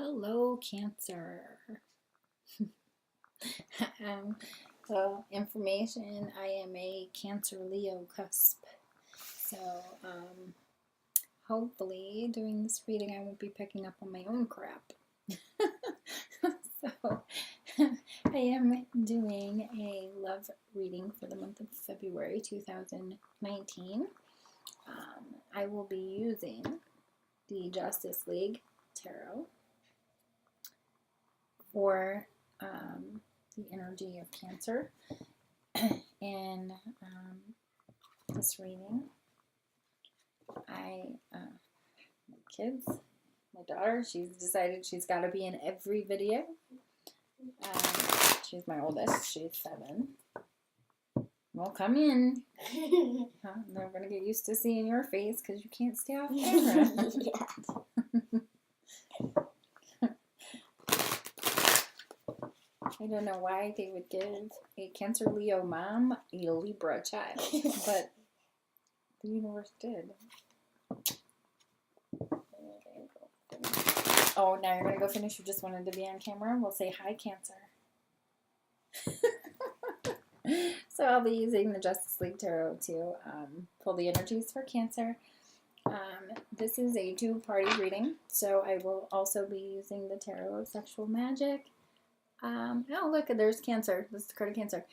Hello, Cancer. Information, I am a Cancer Leo cusp. So, hopefully during this reading I won't be picking up on my own crap. So, I am doing a love reading for the month of February 2019. I will be using the Justice League Tarot for the energy of Cancer in this reading. My kids, my daughter, she's decided she's got to be in every video. She's my oldest, she's 7. Well, come in. They're going to get used to seeing your face because you can't stay off camera. I don't know why they would give a Cancer Leo mom a Libra child, but the universe did. Oh, now you're going to go finish. You just wanted to be on camera? We'll say hi, Cancer. So I'll be using the Justice League Tarot to pull the energies for Cancer. This is a 2-party reading, so I will also be using the Tarot of Sexual Magic. Oh, look, there's Cancer. This is the card of Cancer.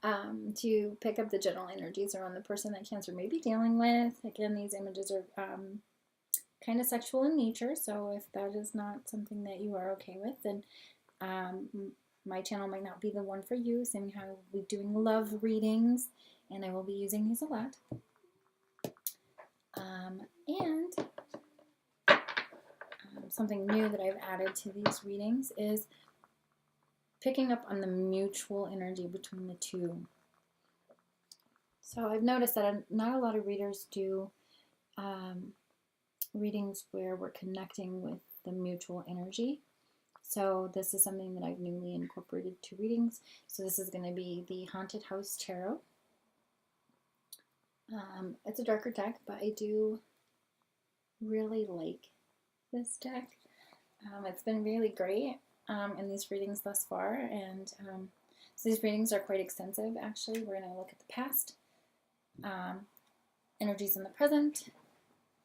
To pick up the general energies around the person that Cancer may be dealing with. Again, these images are kind of sexual in nature, so if that is not something that you are okay with, then my channel might not be the one for you, seeing how we'll be doing love readings, and I will be using these a lot. And something new that I've added to these readings is picking up on the mutual energy between the two. So I've noticed that not a lot of readers do readings where we're connecting with the mutual energy. So this is something that I've newly incorporated to readings. So this is going to be the Haunted House Tarot. It's a darker deck, but I do really like this deck. It's been really great in these readings thus far, and so these readings are quite extensive. Actually, we're going to look at the past, energies in the present,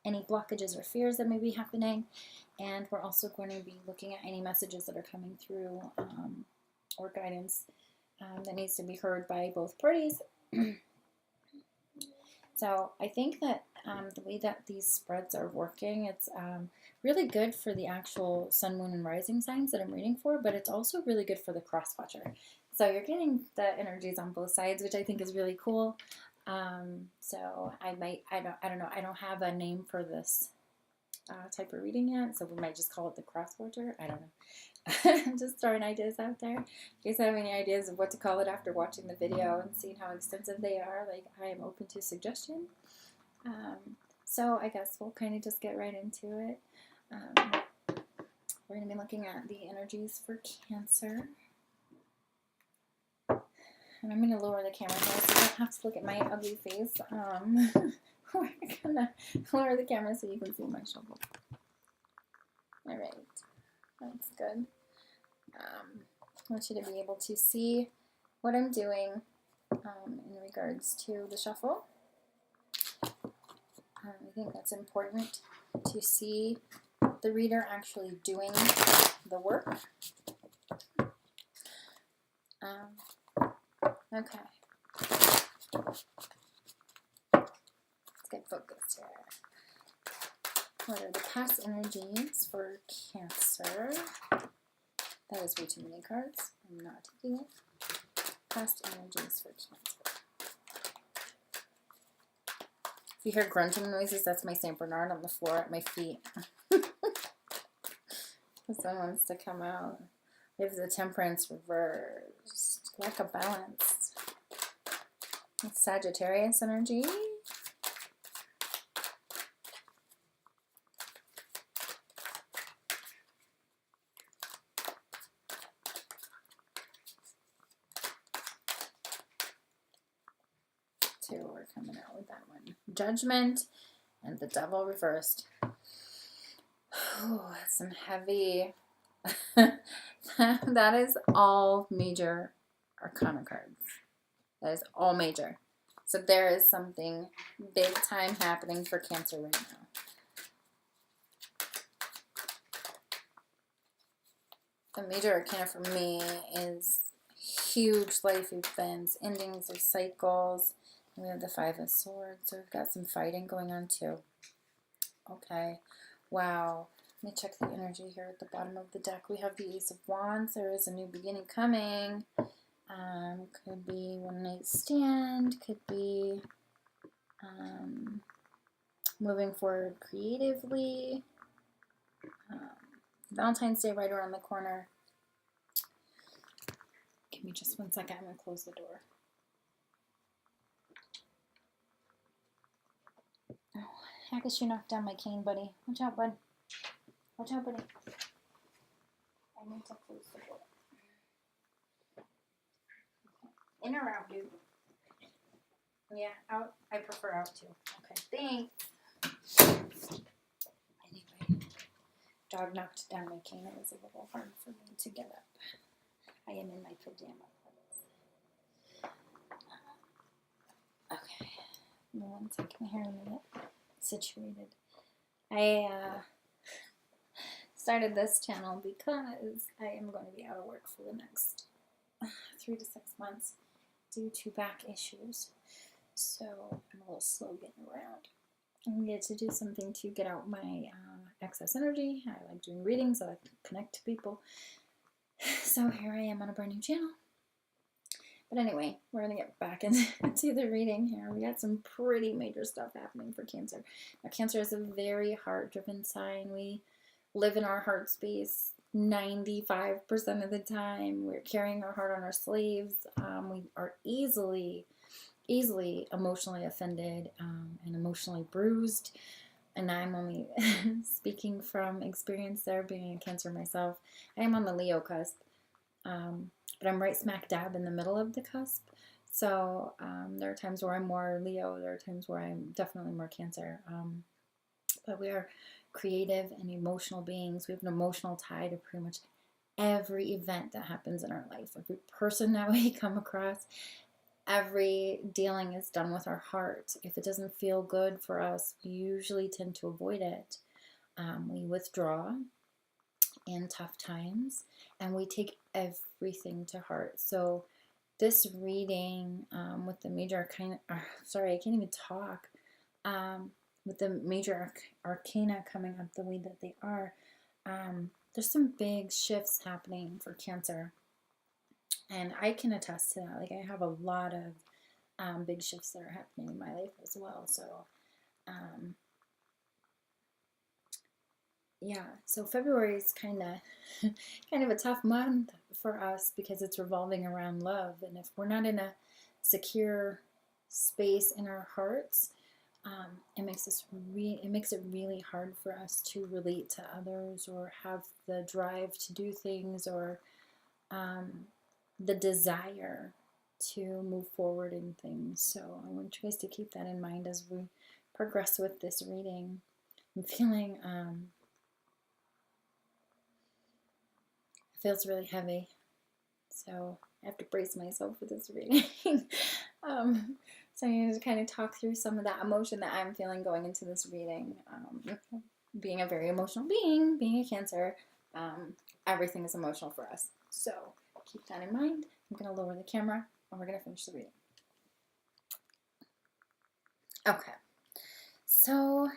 any blockages or fears that may be happening, and we're also going to be looking at any messages that are coming through or guidance that needs to be heard by both parties. So I think that the way that these spreads are working, it's really good for the actual sun, moon, and rising signs that I'm reading for, but it's also really good for the cross-watcher. So you're getting the energies on both sides, which I think is really cool. So I don't know, I don't have a name for this type of reading yet, so we might just call it the cross-watcher. I don't know. I'm just throwing ideas out there. If you guys have any ideas of what to call it after watching the video and seeing how extensive they are, like, I am open to suggestion. So I guess we'll kind of just get right into it. We're going to be looking at the energies for Cancer. And I'm going to lower the camera here so you don't have to look at my ugly face. We're going to lower the camera so you can see my shovel. Alright, that's good. I want you to be able to see what I'm doing in regards to the shuffle. I think that's important to see the reader actually doing the work. Okay. Let's get focused here. What are the past energies for Cancer? That is way too many cards. I'm not taking it. Past energies for Cancer. If you hear grunting noises, that's my St. Bernard on the floor at my feet. Someone wants to come out. We have the Temperance reversed. Lack of balance. It's Sagittarius energy. We're coming out with that one. Judgment and the Devil reversed. Oh, that's some heavy. That is all major arcana cards. That is all major. So there is something big time happening for Cancer right now. The major arcana for me is huge life events, endings of cycles. And we have the Five of Swords, so we've got some fighting going on too. Okay, wow. Let me check the energy here at the bottom of the deck. We have the Ace of Wands. There is a new beginning coming. Could be one night stand. Could be moving forward creatively. Valentine's Day right around the corner. Give me just 1 second. I'm going to close the door. Oh, heck, you knocked down my cane, buddy. Watch out, bud. Watch out, buddy. I need to close the door. In or out, dude? Yeah, out. I prefer out too. Okay, thanks. Anyway, dog knocked down my cane. It was a little hard for me to get up. I am in my pajama. Okay, 1 second here. Let me get situated. I started this channel because I am going to be out of work for the next 3 to 6 months due to back issues. So I'm a little slow getting around. I needed to do something to get out my excess energy. I like doing readings. I like to connect to people. So here I am on a brand new channel. But anyway, we're going to get back into the reading here. We got some pretty major stuff happening for Cancer. Now, Cancer is a very heart-driven sign. We live in our heart space 95% of the time. We're carrying our heart on our sleeves. We are easily emotionally offended and emotionally bruised. And I'm only speaking from experience there, being a Cancer myself. I am on the Leo cusp. But I'm right smack dab in the middle of the cusp. So there are times where I'm more Leo. There are times where I'm definitely more Cancer. But we are creative and emotional beings. We have an emotional tie to pretty much every event that happens in our life. Every person that we come across, every dealing is done with our heart. If it doesn't feel good for us, we usually tend to avoid it. We withdraw in tough times, and we take everything to heart. So this reading with the major arcana, sorry, I can't even talk, with the major arcana coming up the way that they are, there's some big shifts happening for Cancer, and I can attest to that. Like, I have a lot of big shifts that are happening in my life as well. So yeah, so February is kind of a tough month for us because it's revolving around love, and if we're not in a secure space in our hearts, it makes it really hard for us to relate to others or have the drive to do things, or the desire to move forward in things. So I want you guys to keep that in mind as we progress with this reading. I'm feeling feels really heavy, so I have to brace myself for this reading. So I need to kind of talk through some of that emotion that I'm feeling going into this reading. Being a very emotional being, being a Cancer, everything is emotional for us. So keep that in mind. I'm going to lower the camera and we're going to finish the reading. Okay, so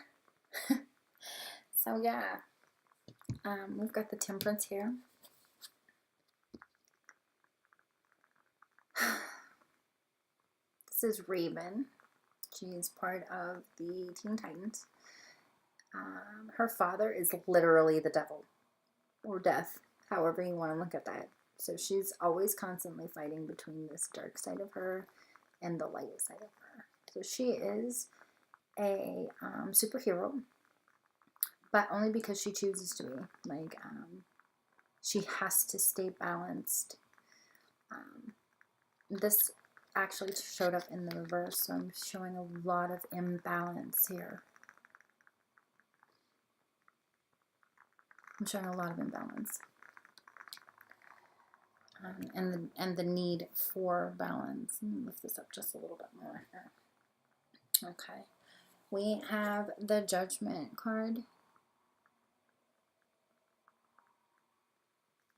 yeah, we've got the Temperance here. This is Raven. She is part of the Teen Titans. Her father is literally the devil, or death, however you want to look at that. So she's always constantly fighting between this dark side of her and the light side of her. So she is a superhero, but only because she chooses to be. Like, she has to stay balanced. This actually showed up in the reverse, so I'm showing a lot of imbalance here. I'm showing a lot of imbalance. And the need for balance. Let me lift this up just a little bit more here. Okay. We have the Judgment card.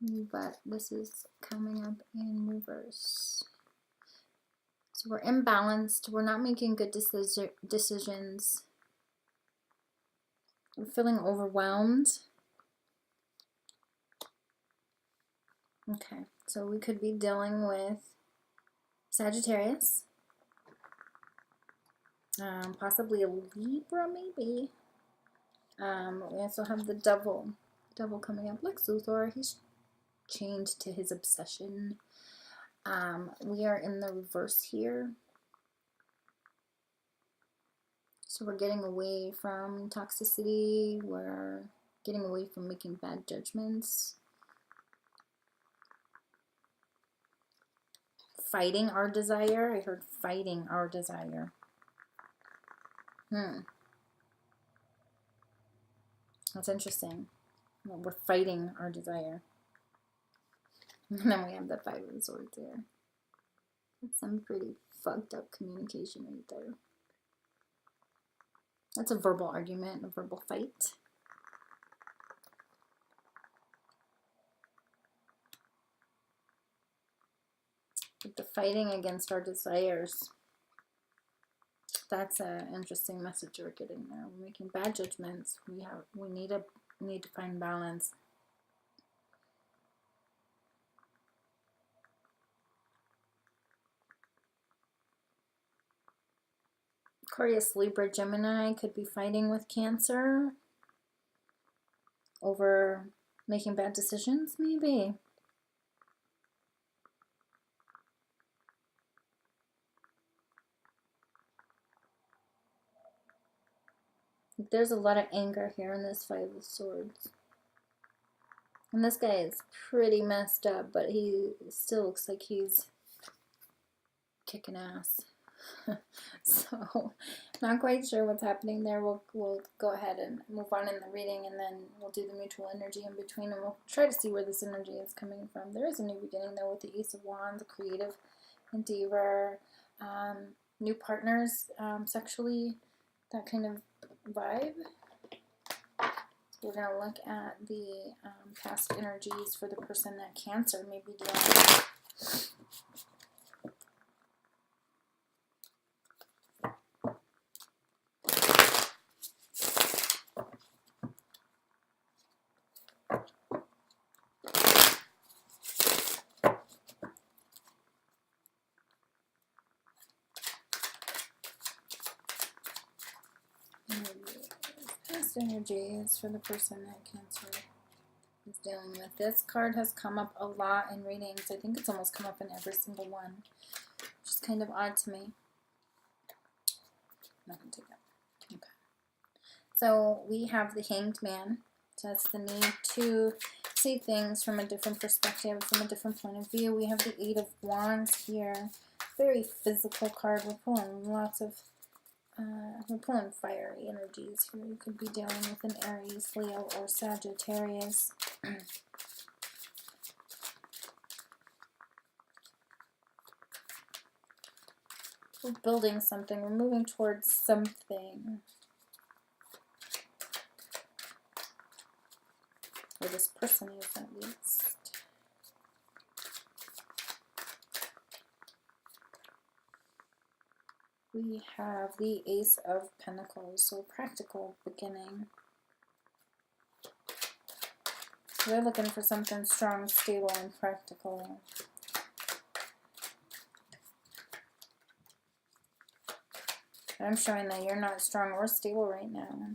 But this is coming up in reverse. So we're imbalanced. We're not making good decisions. We're feeling overwhelmed. Okay, so we could be dealing with Sagittarius. Possibly a Libra, maybe. We also have the Devil. Devil coming up. Lex Luthor, he's chained to his obsession. We are in the reverse here. So we're getting away from toxicity. We're getting away from making bad judgments. Fighting our desire. I heard fighting our desire. That's interesting. Well, we're fighting our desire. And then we have the Five of Swords here. That's some pretty fucked up communication right there. That's a verbal argument, a verbal fight. But the fighting against our desires. That's an interesting message we're getting there. We're making bad judgments. We need to find balance. Aquarius, Libra, Gemini could be fighting with Cancer over making bad decisions, maybe. There's a lot of anger here in this Five of Swords. And this guy is pretty messed up, but he still looks like he's kicking ass. So, not quite sure what's happening there. We'll go ahead and move on in the reading, and then we'll do the mutual energy in between, and we'll try to see where this energy is coming from. There is a new beginning, though, with the Ace of Wands, creative endeavor, new partners, sexually, that kind of vibe. We're going to look at the past energies for the person that Cancer may be dealing with. Past energies for the person that Cancer is dealing with. This card has come up a lot in readings. I think it's almost come up in every single one, which is kind of odd to me. I'm not going to take that. Okay. So we have the Hanged Man. So that's the need to see things from a different perspective, from a different point of view. We have the Eight of Wands here. Very physical card. We're pulling lots of we're pulling fiery energies here. You could be dealing with an Aries, Leo, or Sagittarius. We're building something. We're moving towards something. Or this person is, at least. We have the Ace of Pentacles, so practical beginning. We're looking for something strong, stable, and practical. I'm showing that you're not strong or stable right now.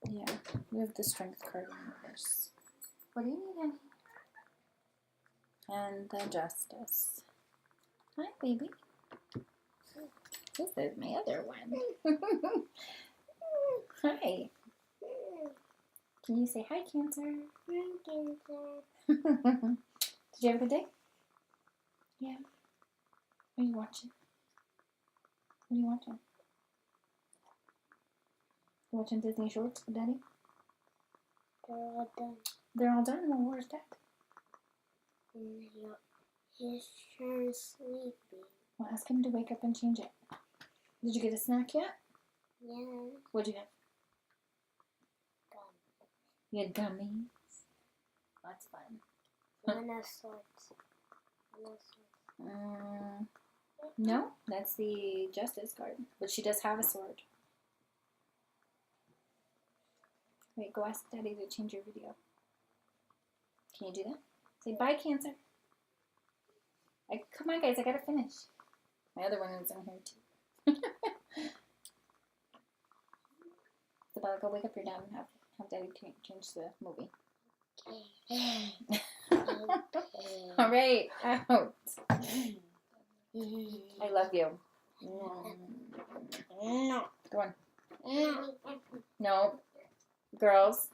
Yeah, we have the Strength card in reverse. What do you need, honey? And the Justice. Hi, baby. This is my other one. Hi. Can you say hi, Cancer? Hi, Cancer. Did you have a good day? Yeah. What are you watching? What are you watching? You watching Disney shorts with Daddy? They're all done. They're all done? Well, where's Dad? He's trying to sleepy. Well, ask him to wake up and change it. Did you get a snack yet? Yeah. What'd you have? Gum. You had gummies? That's fun. One of sorts. No, that's the Justice card. But she does have a sword. Wait, go ask Daddy to change your video. Can you do that? Say bye, Cancer. Come on, guys, I gotta finish. My other one is in here too. Isabella, go wake up your dad and have Daddy change the movie. All right, out. I love you. No. Go on. No. Girls.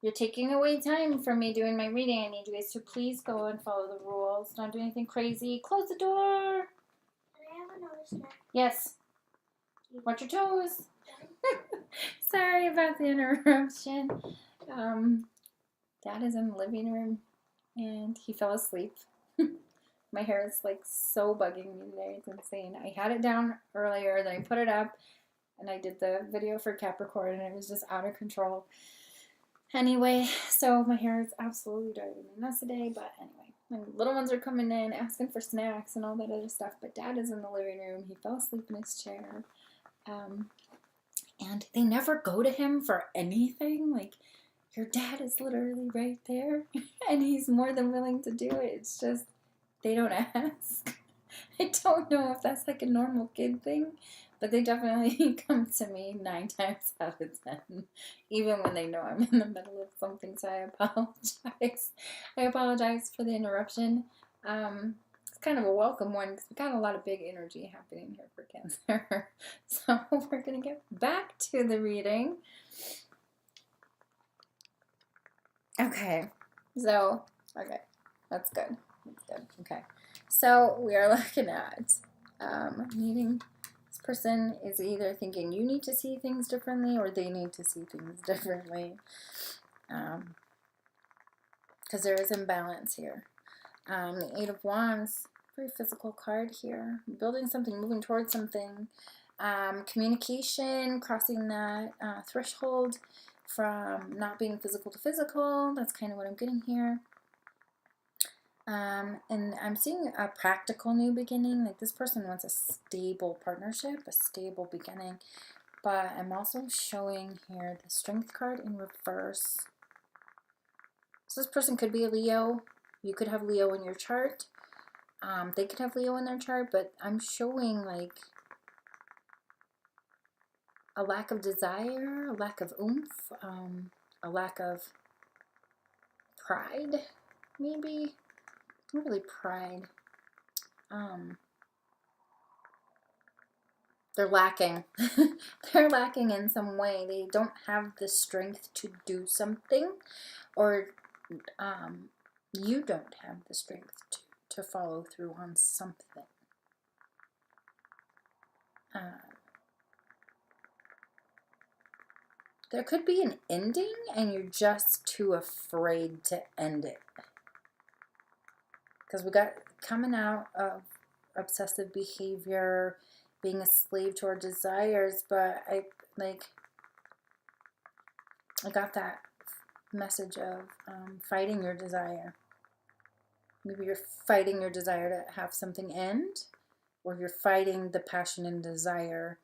You're taking away time from me doing my reading. I need you guys to please go and follow the rules. Don't do anything crazy. Close the door. Can I have another snack? Yes. Watch your toes. Sorry about the interruption. Dad is in the living room and he fell asleep. My hair is like so bugging me today. It's insane. I had it down earlier, then I put it up and I did the video for Capricorn and it was just out of control. Anyway, so my hair is absolutely driving me nuts today, but anyway. My little ones are coming in asking for snacks and all that other stuff, but Dad is in the living room. He fell asleep in his chair. And they never go to him for anything. Like, your dad is literally right there and he's more than willing to do it. It's just, they don't ask. I don't know if that's like a normal kid thing, but they definitely come to me 9 times out of 10, even when they know I'm in the middle of something, so I apologize. I apologize for the interruption. It's kind of a welcome one because we got a lot of big energy happening here for Cancer. So we're going to get back to the reading. Okay, so, okay, that's good. That's good. Okay, so we are looking at needing. This person is either thinking you need to see things differently or they need to see things differently. Because there is imbalance here. The Eight of Wands, very physical card here. Building something, moving towards something. Communication, crossing that threshold from not being physical to physical. That's kind of what I'm getting here. And I'm seeing a practical new beginning. Like, this person wants a stable partnership, a stable beginning. But I'm also showing here the Strength card in reverse. So this person could be a Leo. You could have Leo in your chart. They could have Leo in their chart, but I'm showing like a lack of desire, a lack of oomph, a lack of pride, maybe. Not really pride. They're lacking. They're lacking in some way. They don't have the strength to do something, or you don't have the strength to follow through on something. There could be an ending and you're just too afraid to end it. Because we got coming out of obsessive behavior, being a slave to our desires, but I got that message of fighting your desire. Maybe you're fighting your desire to have something end, or you're fighting the passion and desire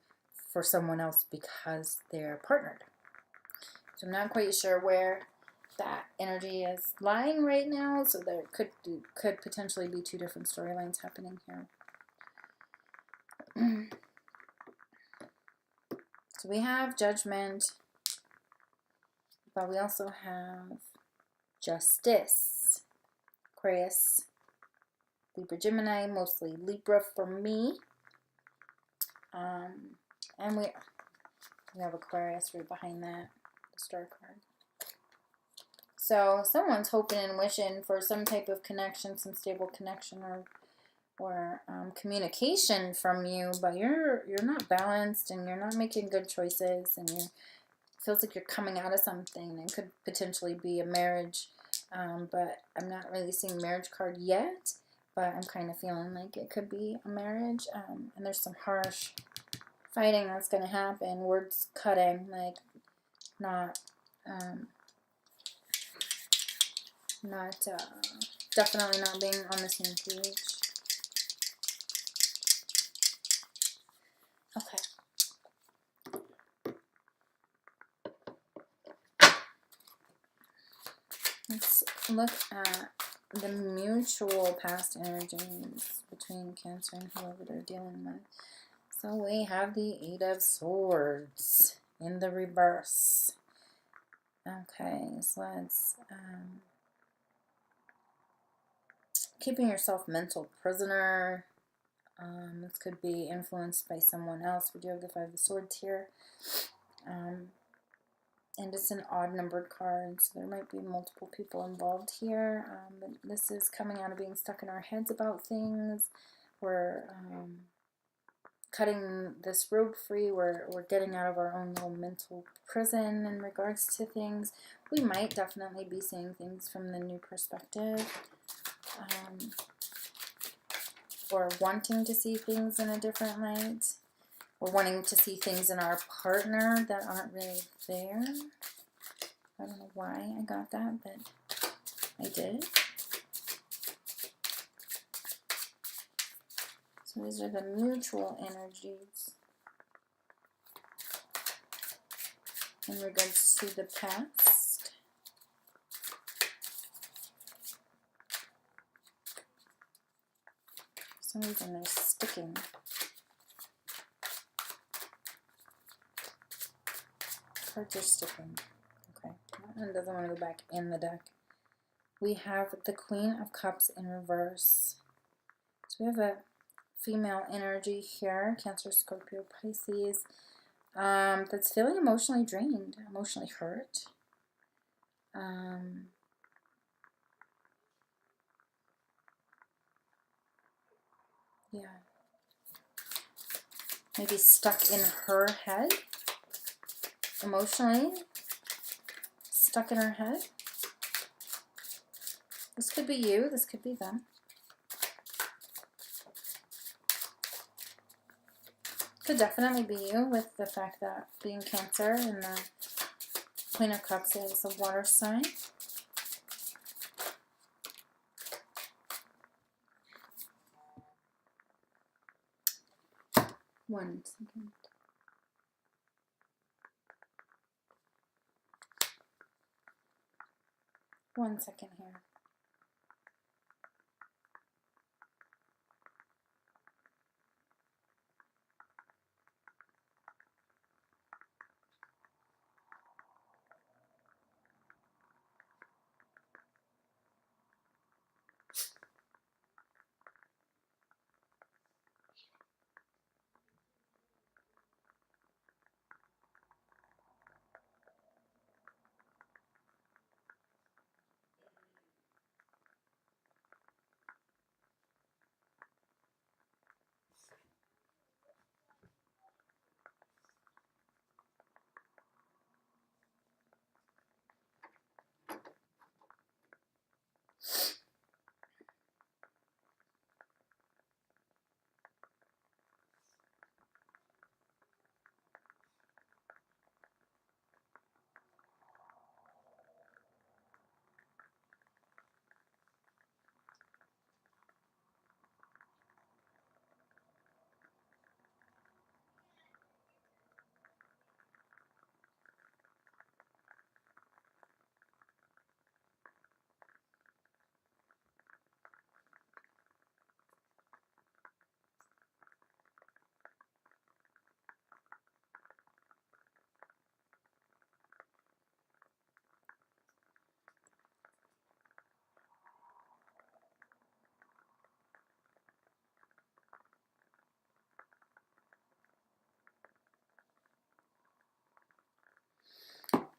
for someone else because they're partnered. So I'm not quite sure where that energy is lying right now, so there could potentially be 2 different storylines happening here. So we have Judgment, but we also have Justice. Aquarius, Libra, Gemini, mostly Libra for me. And we have Aquarius right behind that, the star card. So someone's hoping and wishing for some type of connection, some stable connection or communication from you, but you're not balanced and you're not making good choices, and feels like you're coming out of something and could potentially be a marriage, but I'm not really seeing marriage card yet, but I'm kind of feeling like it could be a marriage, and there's some harsh fighting that's going to happen, words cutting, like not, definitely not being on the same page. Okay. Let's look at the mutual past energies between Cancer and whoever they're dealing with. So we have the Eight of Swords in the reverse. Okay, so let's keeping yourself mental prisoner. This could be influenced by someone else. We do have the Five of Swords here. And it's an odd numbered card, so there might be multiple people involved here. But this is coming out of being stuck in our heads about things. We're cutting this rope free. We're getting out of our own little mental prison in regards to things. We might definitely be seeing things from the new perspective. Or wanting to see things in a different light. Or wanting to see things in our partner that aren't really there. I don't know why I got that, but I did. So these are the mutual energies in regards to the past. For some reason they're sticking. Cards are sticking. Okay, that one doesn't want to go back in the deck. We have the Queen of Cups in reverse. So we have a female energy here, Cancer, Scorpio, Pisces, that's feeling emotionally drained, emotionally hurt. Yeah. Maybe stuck in her head, emotionally stuck in her head. This could be you, this could be them. Could definitely be you with the fact that being Cancer and the Queen of Cups is a water sign. One second. One second here.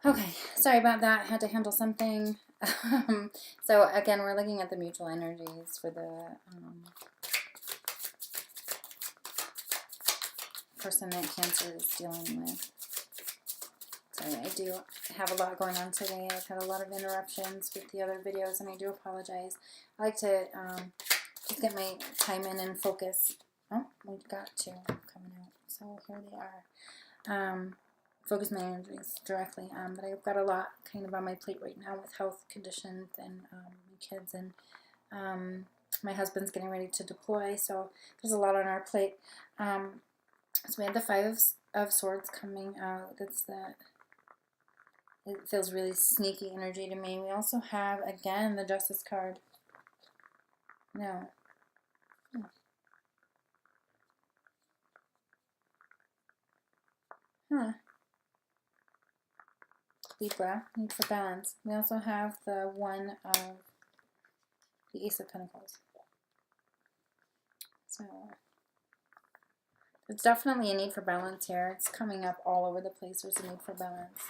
Okay, sorry about that. I had to handle something. So again, we're looking at the mutual energies for the person that Cancer is dealing with. Sorry, I do have a lot going on today. I've had a lot of interruptions with the other videos, and I do apologize. I like to just get my time in and focus. Oh, we've got two coming out. So here they are. Focus my energies directly. But I've got a lot kind of on my plate right now with health conditions and my kids, and my husband's getting ready to deploy, so there's a lot on our plate. So we had the Five of Swords coming out. It feels really sneaky energy to me. We also have, again, the Justice card. No. Huh. Libra, need for balance. We also have the one of the Ace of Pentacles. So there's definitely a need for balance here. It's coming up all over the place. There's a need for balance.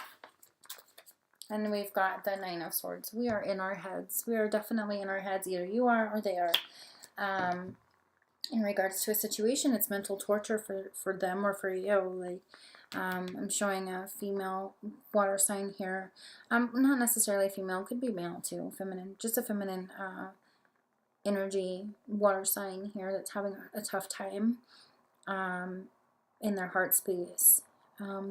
And we've got the Nine of Swords. We are in our heads. We are definitely in our heads. Either you are or they are. In regards to a situation, it's mental torture for them or for you. Like, I'm showing a female water sign here. Not necessarily female. Could be male too. Feminine. Just a feminine energy water sign here that's having a tough time in their heart space.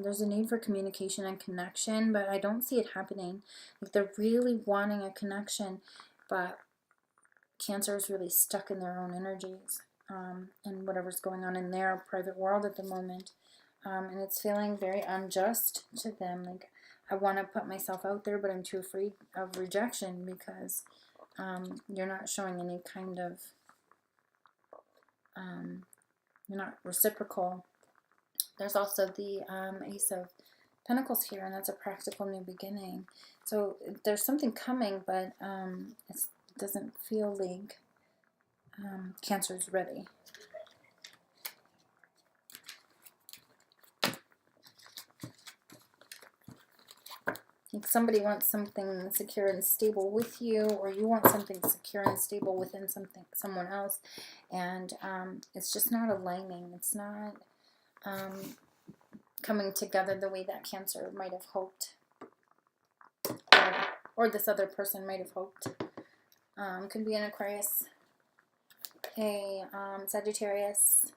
There's a need for communication and connection, but I don't see it happening. Like, they're really wanting a connection, but Cancer is really stuck in their own energies and whatever's going on in their private world at the moment. And it's feeling very unjust to them. Like, I want to put myself out there, but I'm too afraid of rejection because you're not showing any kind of, you're not reciprocal. There's also the Ace of Pentacles here, and that's a practical new beginning. So there's something coming, but it doesn't feel like Cancer is ready. Like, somebody wants something secure and stable with you, or you want something secure and stable within someone else, and it's just not aligning. It's not coming together the way that Cancer might have hoped, or this other person might have hoped. Could be an Aquarius, a Sagittarius,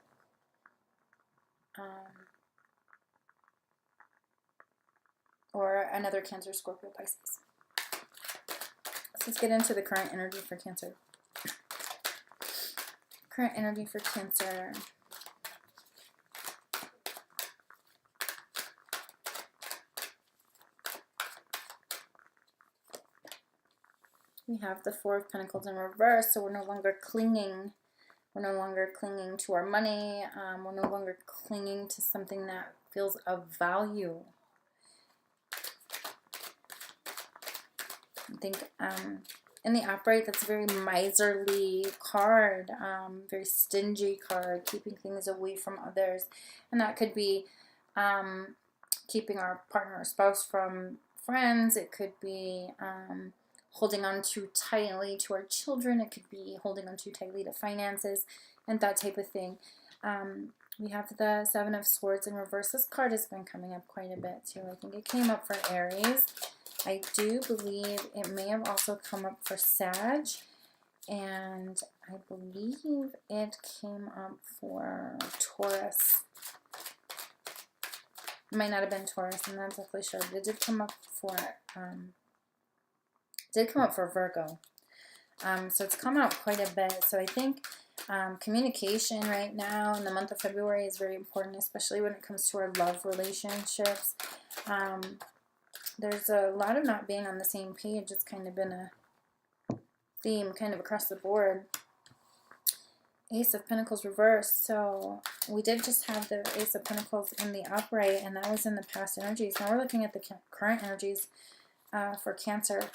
or another Cancer, Scorpio, Pisces. Let's get into the current energy for Cancer. Current energy for Cancer. We have the Four of Pentacles in reverse, so we're no longer clinging. We're no longer clinging to our money. We're no longer clinging to something that feels of value. I think in the upright, that's a very miserly card, very stingy card, keeping things away from others. And that could be keeping our partner or spouse from friends. It could be holding on too tightly to our children. It could be holding on too tightly to finances and that type of thing. We have the Seven of Swords in reverse. This card has been coming up quite a bit too. I think it came up for Aries. I do believe it may have also come up for Sag, and I believe it came up for Taurus. It might not have been Taurus, I'm not exactly sure, but it did come up for Virgo. So it's come out quite a bit. So I think communication right now in the month of February is very important, especially when it comes to our love relationships. There's a lot of not being on the same page. It's kind of been a theme kind of across the board. Ace of Pentacles reversed. So we did just have the Ace of Pentacles in the upright, and that was in the past energies. Now we're looking at the current energies for Cancer.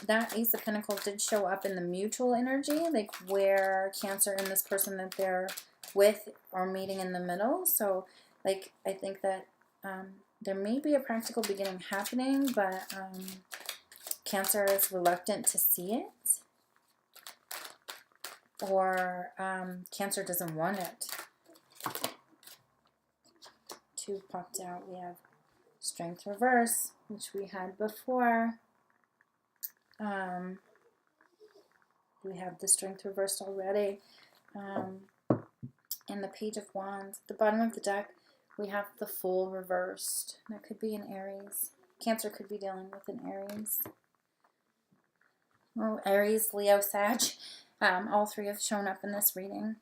That Ace of Pentacles did show up in the mutual energy, like where Cancer and this person that they're with are meeting in the middle. So, like, I think that there may be a practical beginning happening, but Cancer is reluctant to see it, or Cancer doesn't want it. Two popped out. We have Strength reverse, which we had before. We have the Strength reversed already. And the Page of Wands. At the bottom of the deck, we have the Fool reversed. That could be an Aries. Cancer could be dealing with an Aries. Oh, Aries, Leo, Sag. All three have shown up in this reading.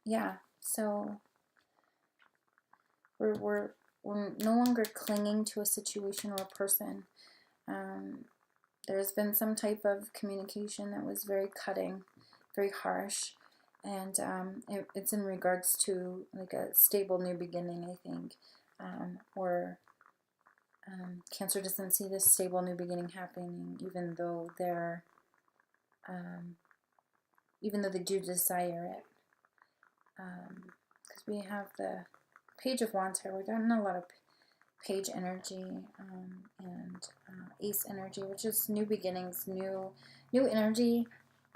Yeah, so we're no longer clinging to a situation or a person. There's been some type of communication that was very cutting, very harsh, and it's in regards to like a stable new beginning, I think, or Cancer doesn't see this stable new beginning happening, even though they do desire it, because we have the Page of Wands here. We're getting a lot of Page energy and Ace energy, which is new beginnings, new energy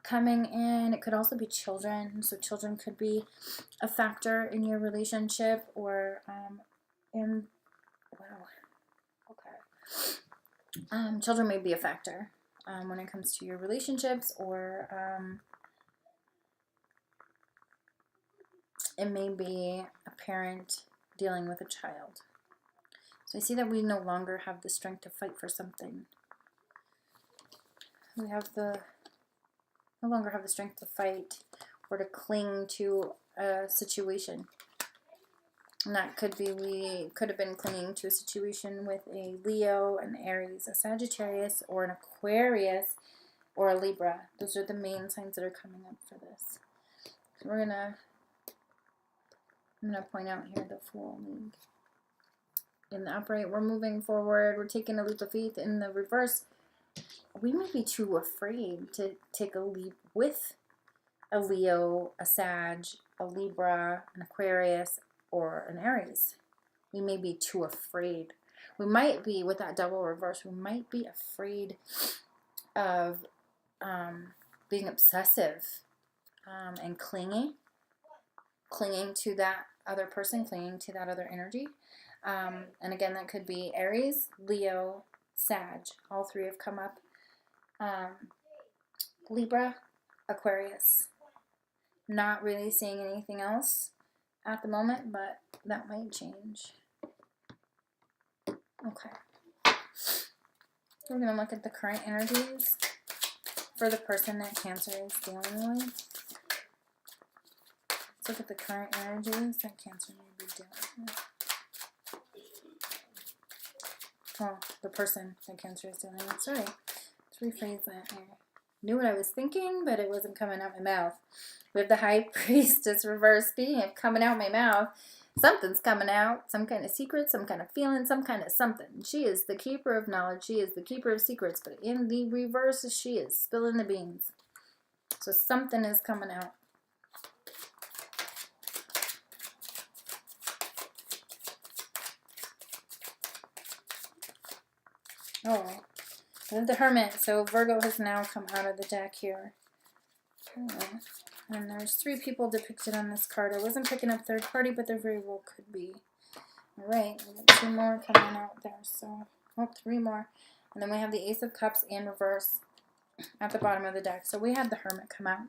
coming in. It could also be children, so children could be a factor in your relationship, or children may be a factor when it comes to your relationships, or it may be a parent dealing with a child. So I see that we no longer have the strength to fight for something. We no longer have the strength to fight or to cling to a situation. And that could be, we could have been clinging to a situation with a Leo, an Aries, a Sagittarius, or an Aquarius, or a Libra. Those are the main signs that are coming up for this. So I'm gonna point out here the Fool League. In the upright, we're moving forward. We're taking a leap of faith. In the reverse, we may be too afraid to take a leap with a Leo, a Sag, a Libra, an Aquarius, or an Aries. We may be too afraid. We might be, with that double reverse, we might be afraid of being obsessive and clinging to that other person, clinging to that other energy. And again, that could be Aries, Leo, Sag. All three have come up. Libra, Aquarius. Not really seeing anything else at the moment, but that might change. Okay. We're going to look at the current energies for the person that Cancer is dealing with. Let's look at the current energies that Cancer may be dealing with. Oh, the person that Cancer is dealing with. Sorry. Let's rephrase that here. Knew what I was thinking, but it wasn't coming out my mouth. We have the High Priestess reverse. Speaking of coming out my mouth, something's coming out. Some kind of secret, some kind of feeling, some kind of something. She is the keeper of knowledge. She is the keeper of secrets. But in the reverse, she is spilling the beans. So something is coming out. Oh, I have the Hermit. So Virgo has now come out of the deck here. Oh. And there's 3 people depicted on this card. I wasn't picking up third party, but there very well could be. Alright, we got 2 more coming out there. So, 3 more. And then we have the Ace of Cups in reverse at the bottom of the deck. So we had the Hermit come out.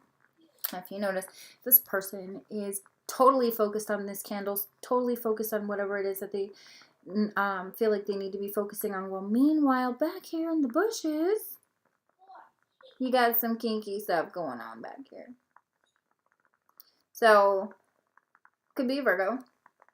Now, if you notice, this person is totally focused on this candle, totally focused on whatever it is that they feel like they need to be focusing on. Well, meanwhile, back here in the bushes, you got some kinky stuff going on back here. So, could be Virgo,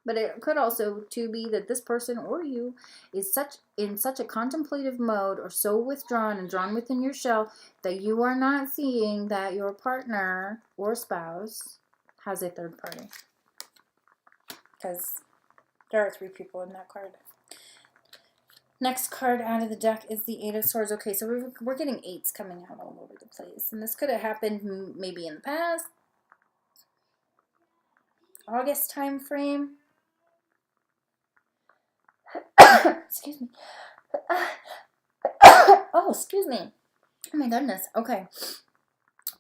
but it could also too be that this person or you is in such a contemplative mode, or so withdrawn and drawn within your shell, that you are not seeing that your partner or spouse has a third party. Because there are 3 people in that card. Next card out of the deck is the 8 of Swords. Okay, so we're getting 8s coming out all over the place. And this could have happened maybe in the past. August time frame. Excuse me. Oh, excuse me. Oh my goodness. Okay.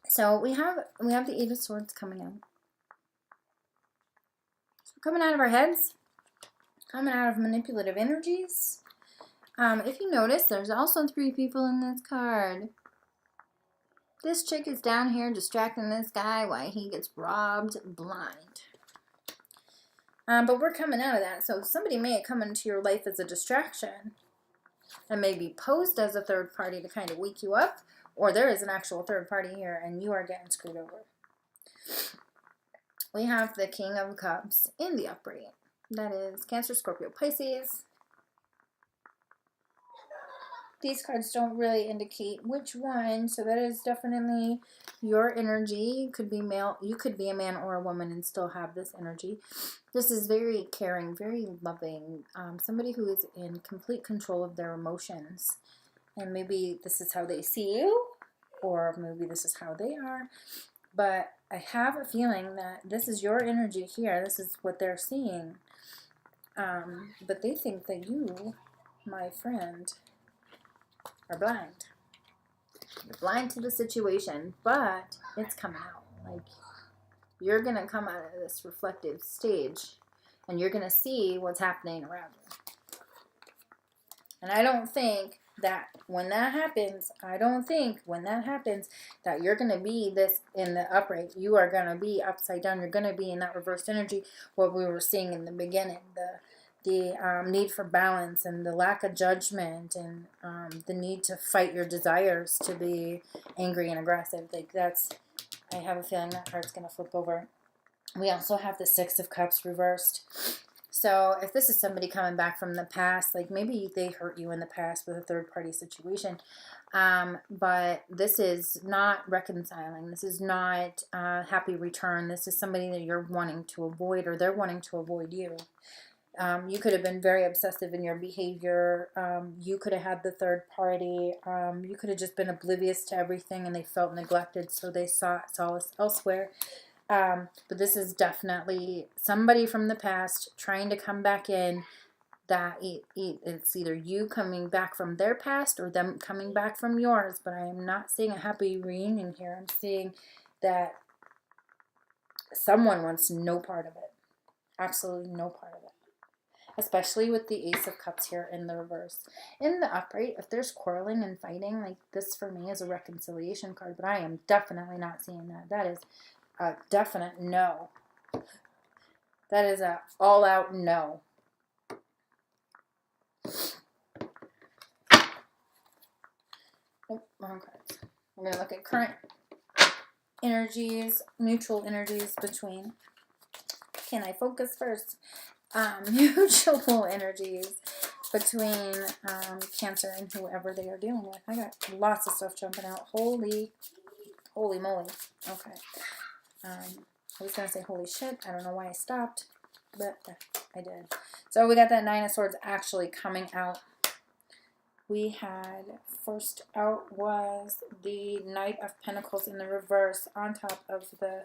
So we have the 8 of Swords coming out. So coming out of our heads, coming out of manipulative energies. If you notice, there's also 3 people in this card. This chick is down here distracting this guy while he gets robbed blind. But we're coming out of that. So somebody may come into your life as a distraction and maybe posed as a third party to kind of wake you up. Or there is an actual third party here and you are getting screwed over. We have the King of Cups in the upright. That is Cancer, Scorpio, Pisces. These cards don't really indicate which one, so that is definitely your energy. You could be male, you could be a man or a woman and still have this energy. This is very caring, very loving, somebody who is in complete control of their emotions. And maybe this is how they see you, or maybe this is how they are. But I have a feeling that this is your energy here. This is what they're seeing. But they think that you, my friend, are blind. You're blind to the situation, but it's coming out. Like, you're going to come out of this reflective stage, and you're going to see what's happening around you. And I don't think that when that happens, that you're going to be this in the upright. You are going to be upside down. You're going to be in that reversed energy, what we were seeing in the beginning, the need for balance and the lack of judgment and the need to fight your desires to be angry and aggressive. Like I have a feeling that card's going to flip over. We also have the Six of Cups reversed. So if this is somebody coming back from the past, like maybe they hurt you in the past with a third party situation, but this is not reconciling. This is not a happy return. This is somebody that you're wanting to avoid, or they're wanting to avoid you. You could have been very obsessive in your behavior. You could have had the third party. You could have just been oblivious to everything and they felt neglected, so they sought solace elsewhere. But this is definitely somebody from the past trying to come back in. That it's either you coming back from their past or them coming back from yours. But I am not seeing a happy reunion here. I'm seeing that someone wants no part of it. Absolutely no part of it. Especially with the Ace of Cups here in the reverse. In the upright, if there's quarreling and fighting, like this for me is a reconciliation card, but I am definitely not seeing that. That is a definite no. That is a all-out no. Oh, wrong cards. We're going to look at current energies, mutual energies between. Can I focus first? Mutual energies between Cancer and whoever they are dealing with. I got lots of stuff jumping out. Holy moly. Okay. I was going to say holy shit. I don't know why I stopped, but I did. So we got that Nine of Swords actually coming out. We had first out was the Knight of Pentacles in the reverse on top of the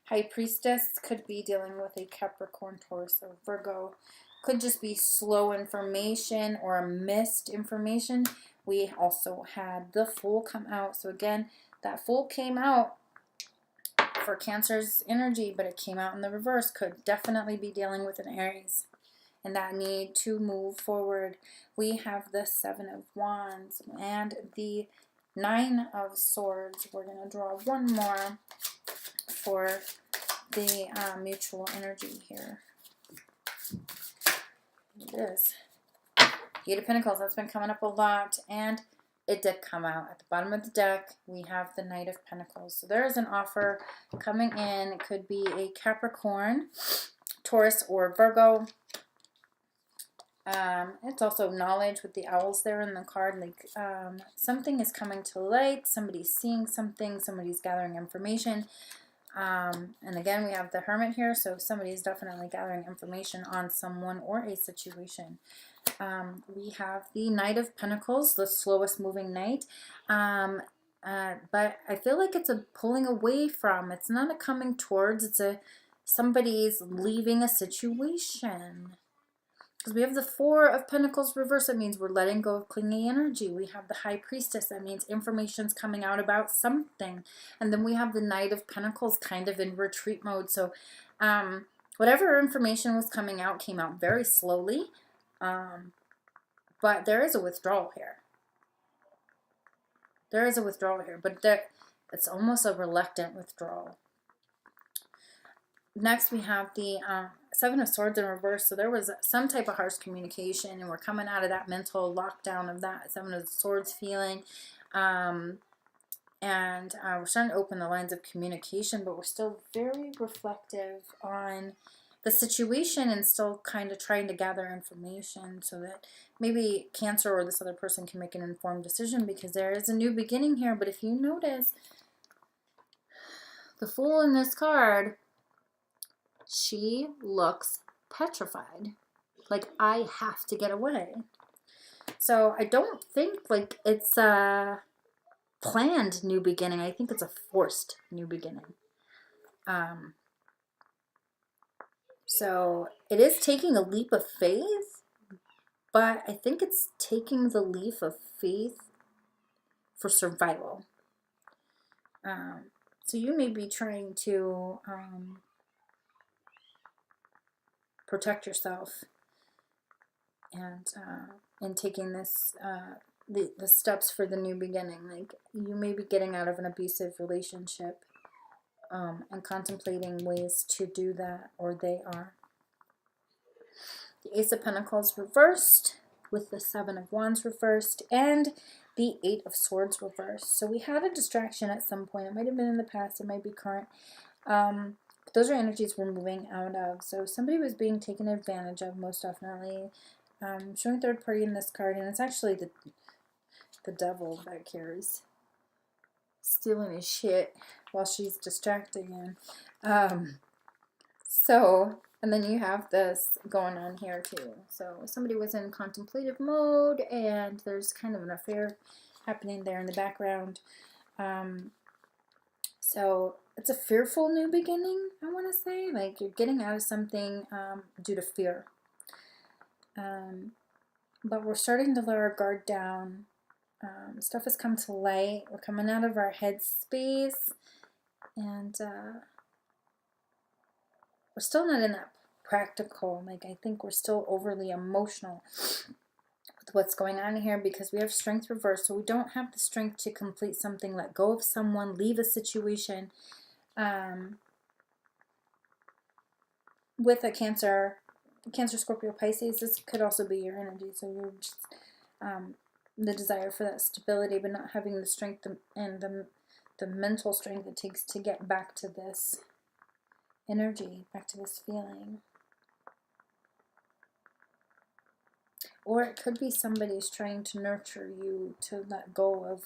High Priestess. Could be dealing with a Capricorn, Taurus, or Virgo. Could just be slow information or missed information. We also had the Fool come out. So again, that Fool came out for Cancer's energy, but it came out in the reverse. Could definitely be dealing with an Aries and that need to move forward. We have the Seven of Wands and the Nine of Swords. We're going to draw one more for the mutual energy here. It is. Eight of Pentacles, that's been coming up a lot, and it did come out. At the bottom of the deck, we have the Knight of Pentacles. So there is an offer coming in. It could be a Capricorn, Taurus, or Virgo. It's also knowledge with the owls there in the card. Like something is coming to light. Somebody's seeing something. Somebody's gathering information. And again, we have the Hermit here. So somebody's definitely gathering information on someone or a situation. We have the Knight of Pentacles, the slowest moving knight. But I feel like it's a pulling away from. It's not a coming towards. It's a somebody's leaving a situation. Because we have the Four of Pentacles reverse. That means we're letting go of clingy energy. We have the High Priestess. That means information's coming out about something. And then we have the Knight of Pentacles kind of in retreat mode. So whatever information was coming out came out very slowly, but there is a withdrawal here. There is a withdrawal here, but it's almost a reluctant withdrawal. Next, we have the Seven of Swords in reverse. So there was some type of harsh communication, and we're coming out of that mental lockdown of that Seven of Swords feeling. And we're starting to open the lines of communication, but we're still very reflective on the situation and still kind of trying to gather information so that maybe Cancer or this other person can make an informed decision, because there is a new beginning here. But if you notice, the Fool in this card, she looks petrified. Like, I have to get away. So I don't think like it's a planned new beginning. I think it's a forced new beginning. So it is taking a leap of faith, but I think it's taking the leap of faith for survival. So you may be trying to protect yourself, and taking this the steps for the new beginning. Like, you may be getting out of an abusive relationship, and contemplating ways to do that, or they are. The Ace of Pentacles reversed with the Seven of Wands reversed and the Eight of Swords reversed. So we had a distraction at some point. It might have been in the past, it might be current. But those are energies we're moving out of. So somebody was being taken advantage of, most definitely. Showing third party in this card, and it's actually the devil back here is stealing his shit while she's distracting him. And then you have this going on here too. So somebody was in contemplative mode, and there's kind of an affair happening there in the background. So it's a fearful new beginning, I want to say. Like, you're getting out of something due to fear. But we're starting to let our guard down. Stuff has come to light. We're coming out of our head space, and we're still not in that practical. Like, I think we're still overly emotional with what's going on here, because we have strength reversed. So we don't have the strength to complete something, let go of someone, leave a situation. With a Cancer, Scorpio, Pisces, this could also be your energy. So you're just the desire for that stability, but not having the strength and the mental strength it takes to get back to this energy, back to this feeling. Or it could be somebody's trying to nurture you to let go of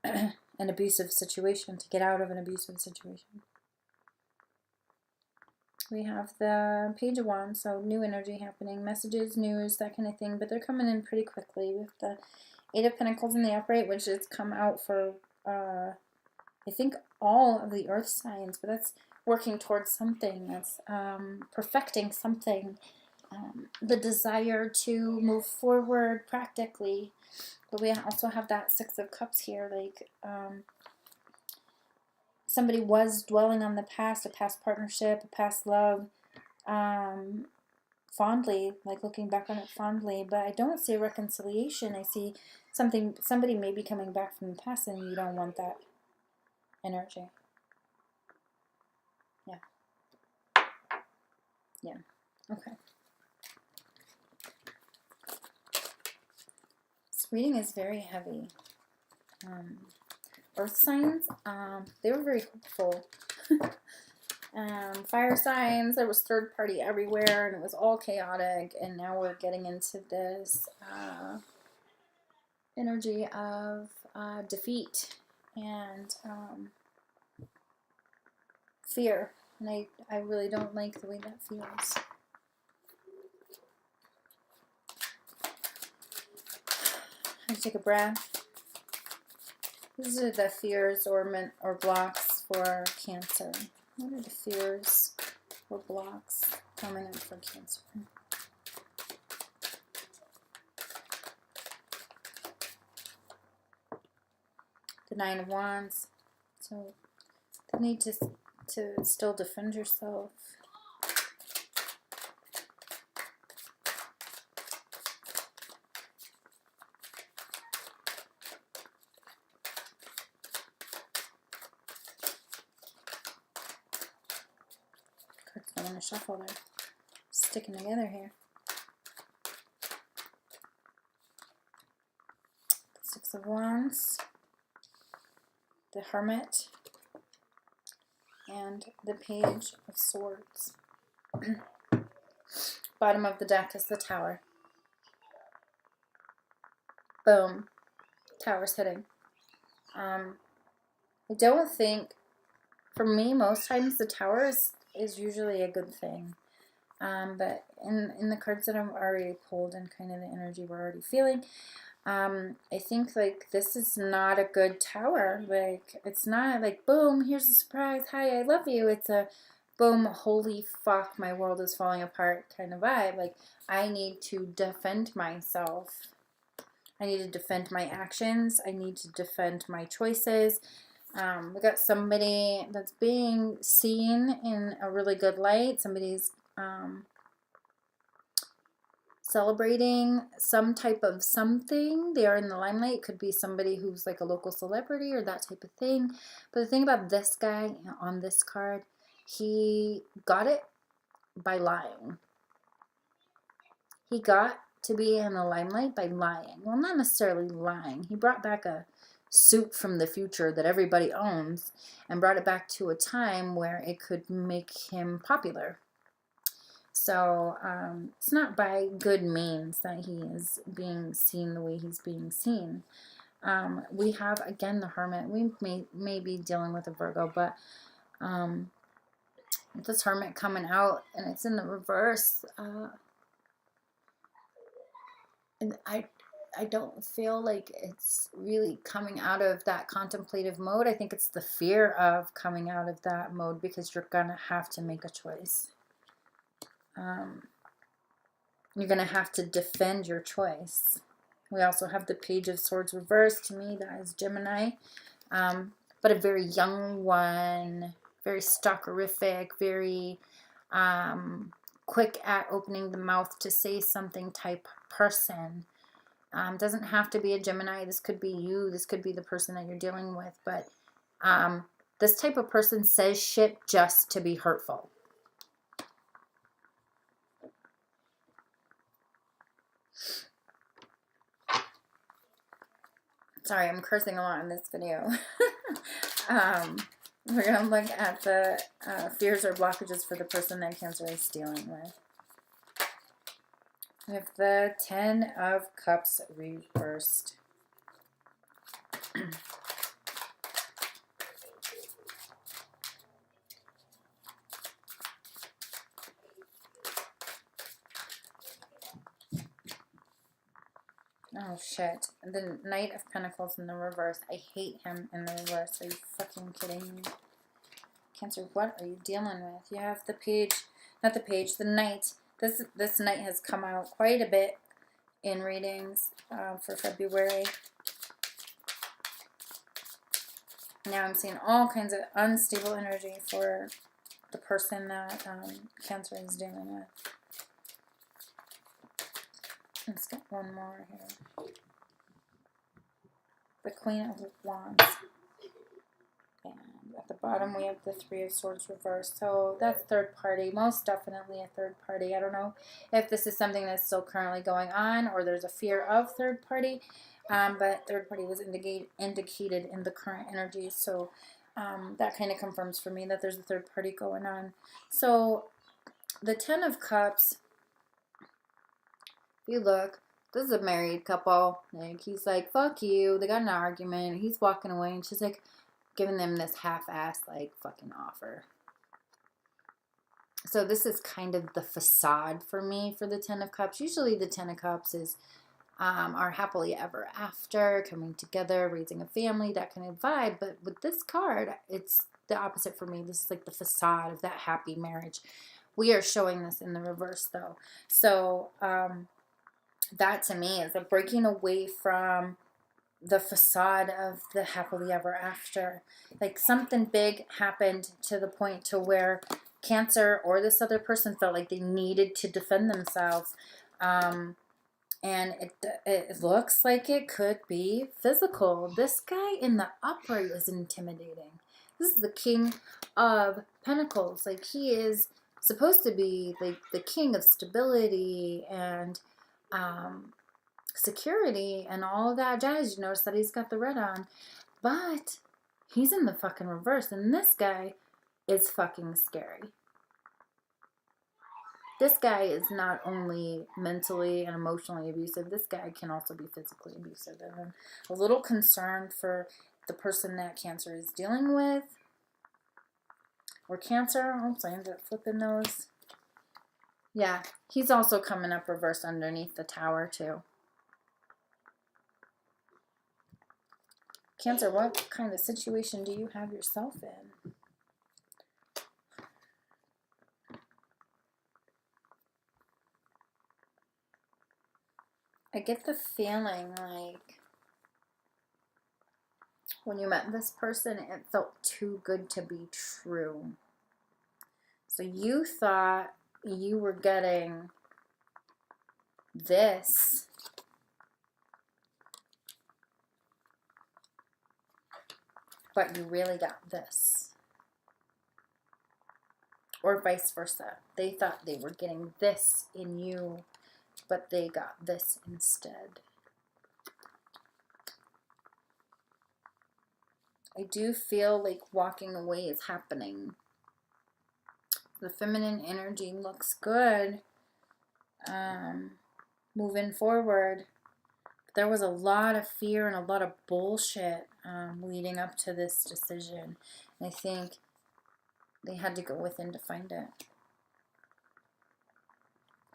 an abusive situation, to get out of an abusive situation. We have the Page of Wands, so new energy happening, messages, news, that kind of thing, but they're coming in pretty quickly. With the Eight of Pentacles in the upright, which has come out for, I think, all of the earth signs, but that's working towards something. That's perfecting something. The desire to move forward practically. But we also have that Six of Cups here, like somebody was dwelling on the past, a past partnership, a past love, fondly, like looking back on it fondly, but I don't see a reconciliation. I see somebody may be coming back from the past, and you don't want that energy. Yeah. Okay. This reading is very heavy. Earth signs, they were very hopeful. Fire signs, there was third party everywhere, and it was all chaotic, and now we're getting into this energy of defeat and fear, and I really don't like the way that feels. I take a breath. These are the fears or blocks for Cancer. What are the fears or blocks coming up for Cancer? The Nine of Wands. So the need to still defend yourself. everything in a shuffle. They're sticking together here. The Six of Wands, the Hermit, and the Page of Swords. Bottom of the deck is the Tower. Boom. Tower's hitting. I don't think, for me, most times the Tower is usually a good thing. But in the cards that I've already pulled and kind of the energy we're already feeling, I think like this is not a good Tower. Like, it's not like, boom, here's a surprise, hi, I love you. It's a boom, holy fuck, my world is falling apart kind of vibe. Like, I need to defend myself. I need to defend my actions. I need to defend my choices. We got somebody that's being seen in a really good light. Somebody's celebrating some type of something. They are in the limelight. It could be somebody who's like a local celebrity or that type of thing. But the thing about this guy on this card, he got it by lying. He got to be in the limelight by lying. Well, not necessarily lying. He brought back a suit from the future that everybody owns and brought it back to a time where it could make him popular. So it's not by good means that he is being seen the way he's being seen. We have, again, the Hermit. We may be dealing with a Virgo, but this Hermit coming out, and it's in the reverse. And I don't feel like it's really coming out of that contemplative mode. I think it's the fear of coming out of that mode because you're going to have to make a choice. You're going to have to defend your choice. We also have the Page of Swords reversed. To me, that is Gemini. But a very young one, very stalkerific, very quick at opening the mouth to say something type person. Doesn't have to be a Gemini. This could be you. This could be the person that you're dealing with. But this type of person says shit just to be hurtful. Sorry, I'm cursing a lot in this video. We're going to look at the fears or blockages for the person that Cancer is dealing with. We have the Ten of Cups reversed. Oh, shit. The Knight of Pentacles in the reverse. I hate him in the reverse. Are you fucking kidding me? Cancer, what are you dealing with? You have the page, not the page, the Knight. This Knight has come out quite a bit in readings for February. Now I'm seeing all kinds of unstable energy for the person that Cancer is dealing with. Let's get one more here. The Queen of Wands. And at the bottom we have the Three of Swords reversed. So that's third party. Most definitely a third party. I don't know if this is something that's still currently going on or there's a fear of third party. But third party was indicated in the current energy. So that kind of confirms for me that there's a third party going on. So the Ten of Cups, if you look, this is a married couple. Like, he's like, fuck you. They got an argument. He's walking away, and she's like giving them this half-assed, like, fucking offer. So this is kind of the facade for me for the Ten of Cups. Usually the Ten of Cups is our happily ever after, coming together, raising a family, that kind of vibe. But with this card, it's the opposite for me. This is like the facade of that happy marriage. We are showing this in the reverse, though. So, that to me is a breaking away from the facade of the happily ever after. Like, something big happened to the point to where Cancer or this other person felt like they needed to defend themselves. And it looks like it could be physical. This guy in the upright is intimidating. This is the King of Pentacles. Like, he is supposed to be like the king of stability and security and all of that jazz. You notice that he's got the red on, but he's in the fucking reverse, and this guy is fucking scary. This guy is not only mentally and emotionally abusive, this guy can also be physically abusive. And I'm a little concerned for the person that Cancer is dealing with. Or Cancer. Oops, I ended up flipping those. Yeah, he's also coming up reverse underneath the tower too. Cancer, what kind of situation do you have yourself in? I get the feeling like when you met this person, it felt too good to be true. So you thought you were getting this, but you really got this. Or vice versa. They thought they were getting this in you, but they got this instead. I do feel like walking away is happening. The feminine energy looks good. Moving forward. There was a lot of fear and a lot of bullshit leading up to this decision. And I think they had to go within to find it.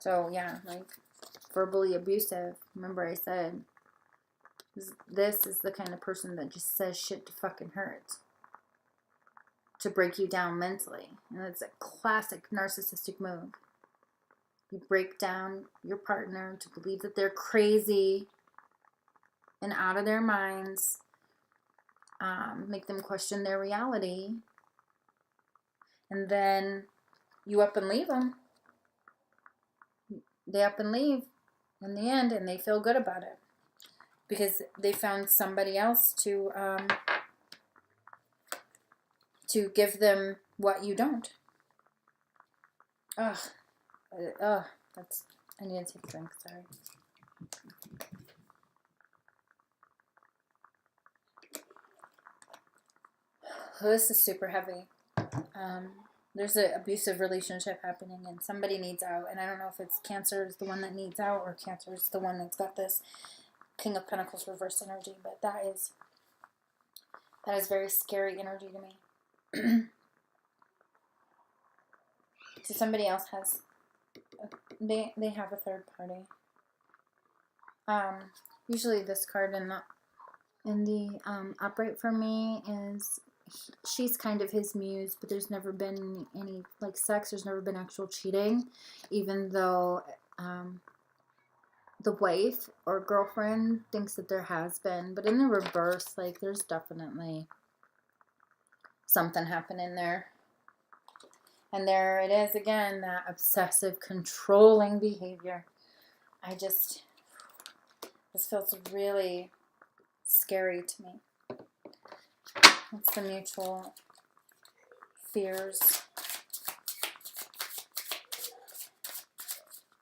So yeah, like verbally abusive. Remember I said, this is the kind of person that just says shit to fucking hurt. To break you down mentally. And it's a classic narcissistic move. You break down your partner to believe that they're crazy and out of their minds. Make them question their reality. And then you up and leave them. They up and leave in the end, and they feel good about it. Because they found somebody else to give them what you don't. Ugh. That's, I need to take a drink, sorry. This is super heavy. There's an abusive relationship happening and somebody needs out. And I don't know if it's Cancer is the one that needs out or Cancer is the one that's got this King of Pentacles reverse energy. But that is very scary energy to me. So somebody else has, they have a third party. Usually this card in the upright for me is, she's kind of his muse, but there's never been any like sex. There's never been actual cheating, even though the wife or girlfriend thinks that there has been. But in the reverse, like there's definitely something happening there. And there it is again, that obsessive, controlling behavior. This feels really scary to me. What's the mutual fears?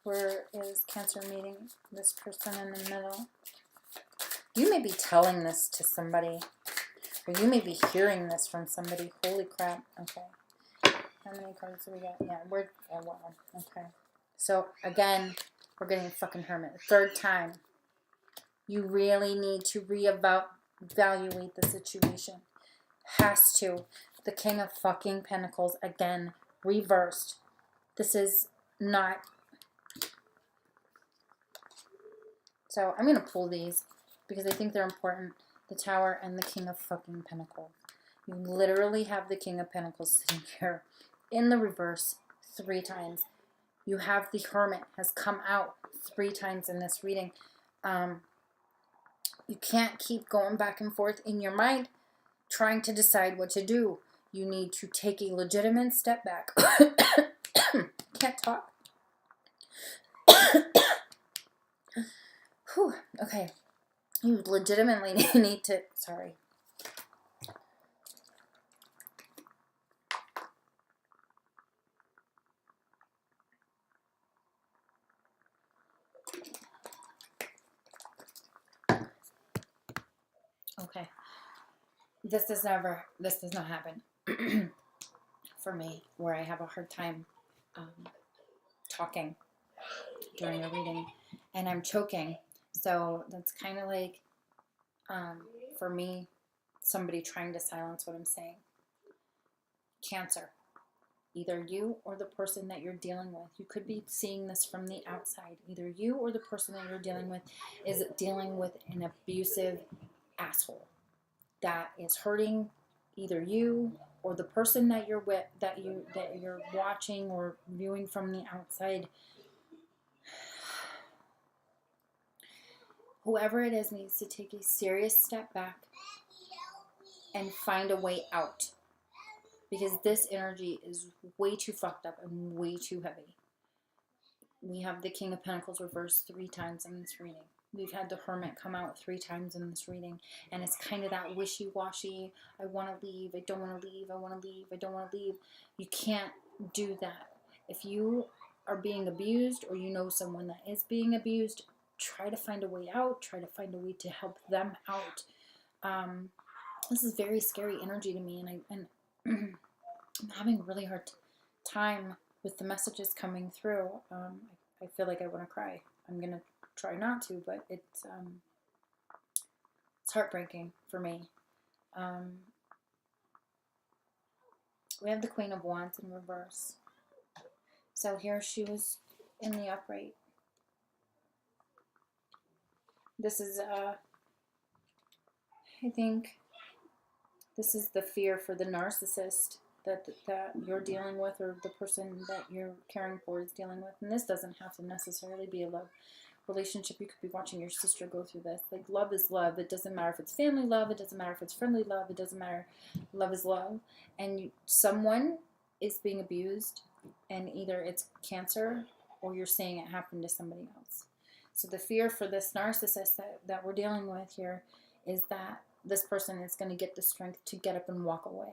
Where is Cancer meeting this person in the middle? You may be telling this to somebody, or you may be hearing this from somebody. Holy crap. Okay. How many cards do we got? Yeah, oh wow. Okay. So again, we're getting a fucking Hermit. Third time. You really need to reevaluate the situation. Has to. The King of fucking Pentacles again, reversed. This is not. So I'm gonna pull these because I think they're important. The Tower and the King of fucking Pentacles. You literally have the King of Pentacles sitting here in the reverse 3 times. You have the Hermit has come out 3 times in this reading. You can't keep going back and forth in your mind trying to decide what to do. You need to take a legitimate step back. Can't talk. Whew, okay. You legitimately need to, sorry. Okay. This does not happen for me, where I have a hard time talking during a reading, and I'm choking. So that's kind of like, for me, somebody trying to silence what I'm saying. Cancer. Either you or the person that you're dealing with. You could be seeing this from the outside. Either you or the person that you're dealing with is dealing with an abusive asshole that is hurting either you or the person that you're with, that you're watching or viewing from the outside. Whoever it is needs to take a serious step back and find a way out, because this energy is way too fucked up and way too heavy. We have the King of Pentacles reversed 3 times in this reading. We've had the Hermit come out 3 times in this reading. And it's kind of that wishy-washy, I want to leave, I don't want to leave, I want to leave, I don't want to leave. You can't do that. If you are being abused, or you know someone that is being abused, try to find a way out. Try to find a way to help them out. This is very scary energy to me, and I'm having a really hard time with the messages coming through. I feel like I want to cry. I'm gonna try not to, but it's heartbreaking for me. We have the Queen of Wands in reverse. So here she was in the upright. This is I think this is the fear for the narcissist that you're dealing with, or the person that you're caring for is dealing with. And this doesn't have to necessarily be a love relationship. You could be watching your sister go through this. Like, love is love. It doesn't matter if it's family love. It doesn't matter if it's friendly love. It doesn't matter. Love is love. And someone is being abused, and either it's cancer or you're seeing it happen to somebody else. So the fear for this narcissist that we're dealing with here is that this person is going to get the strength to get up and walk away.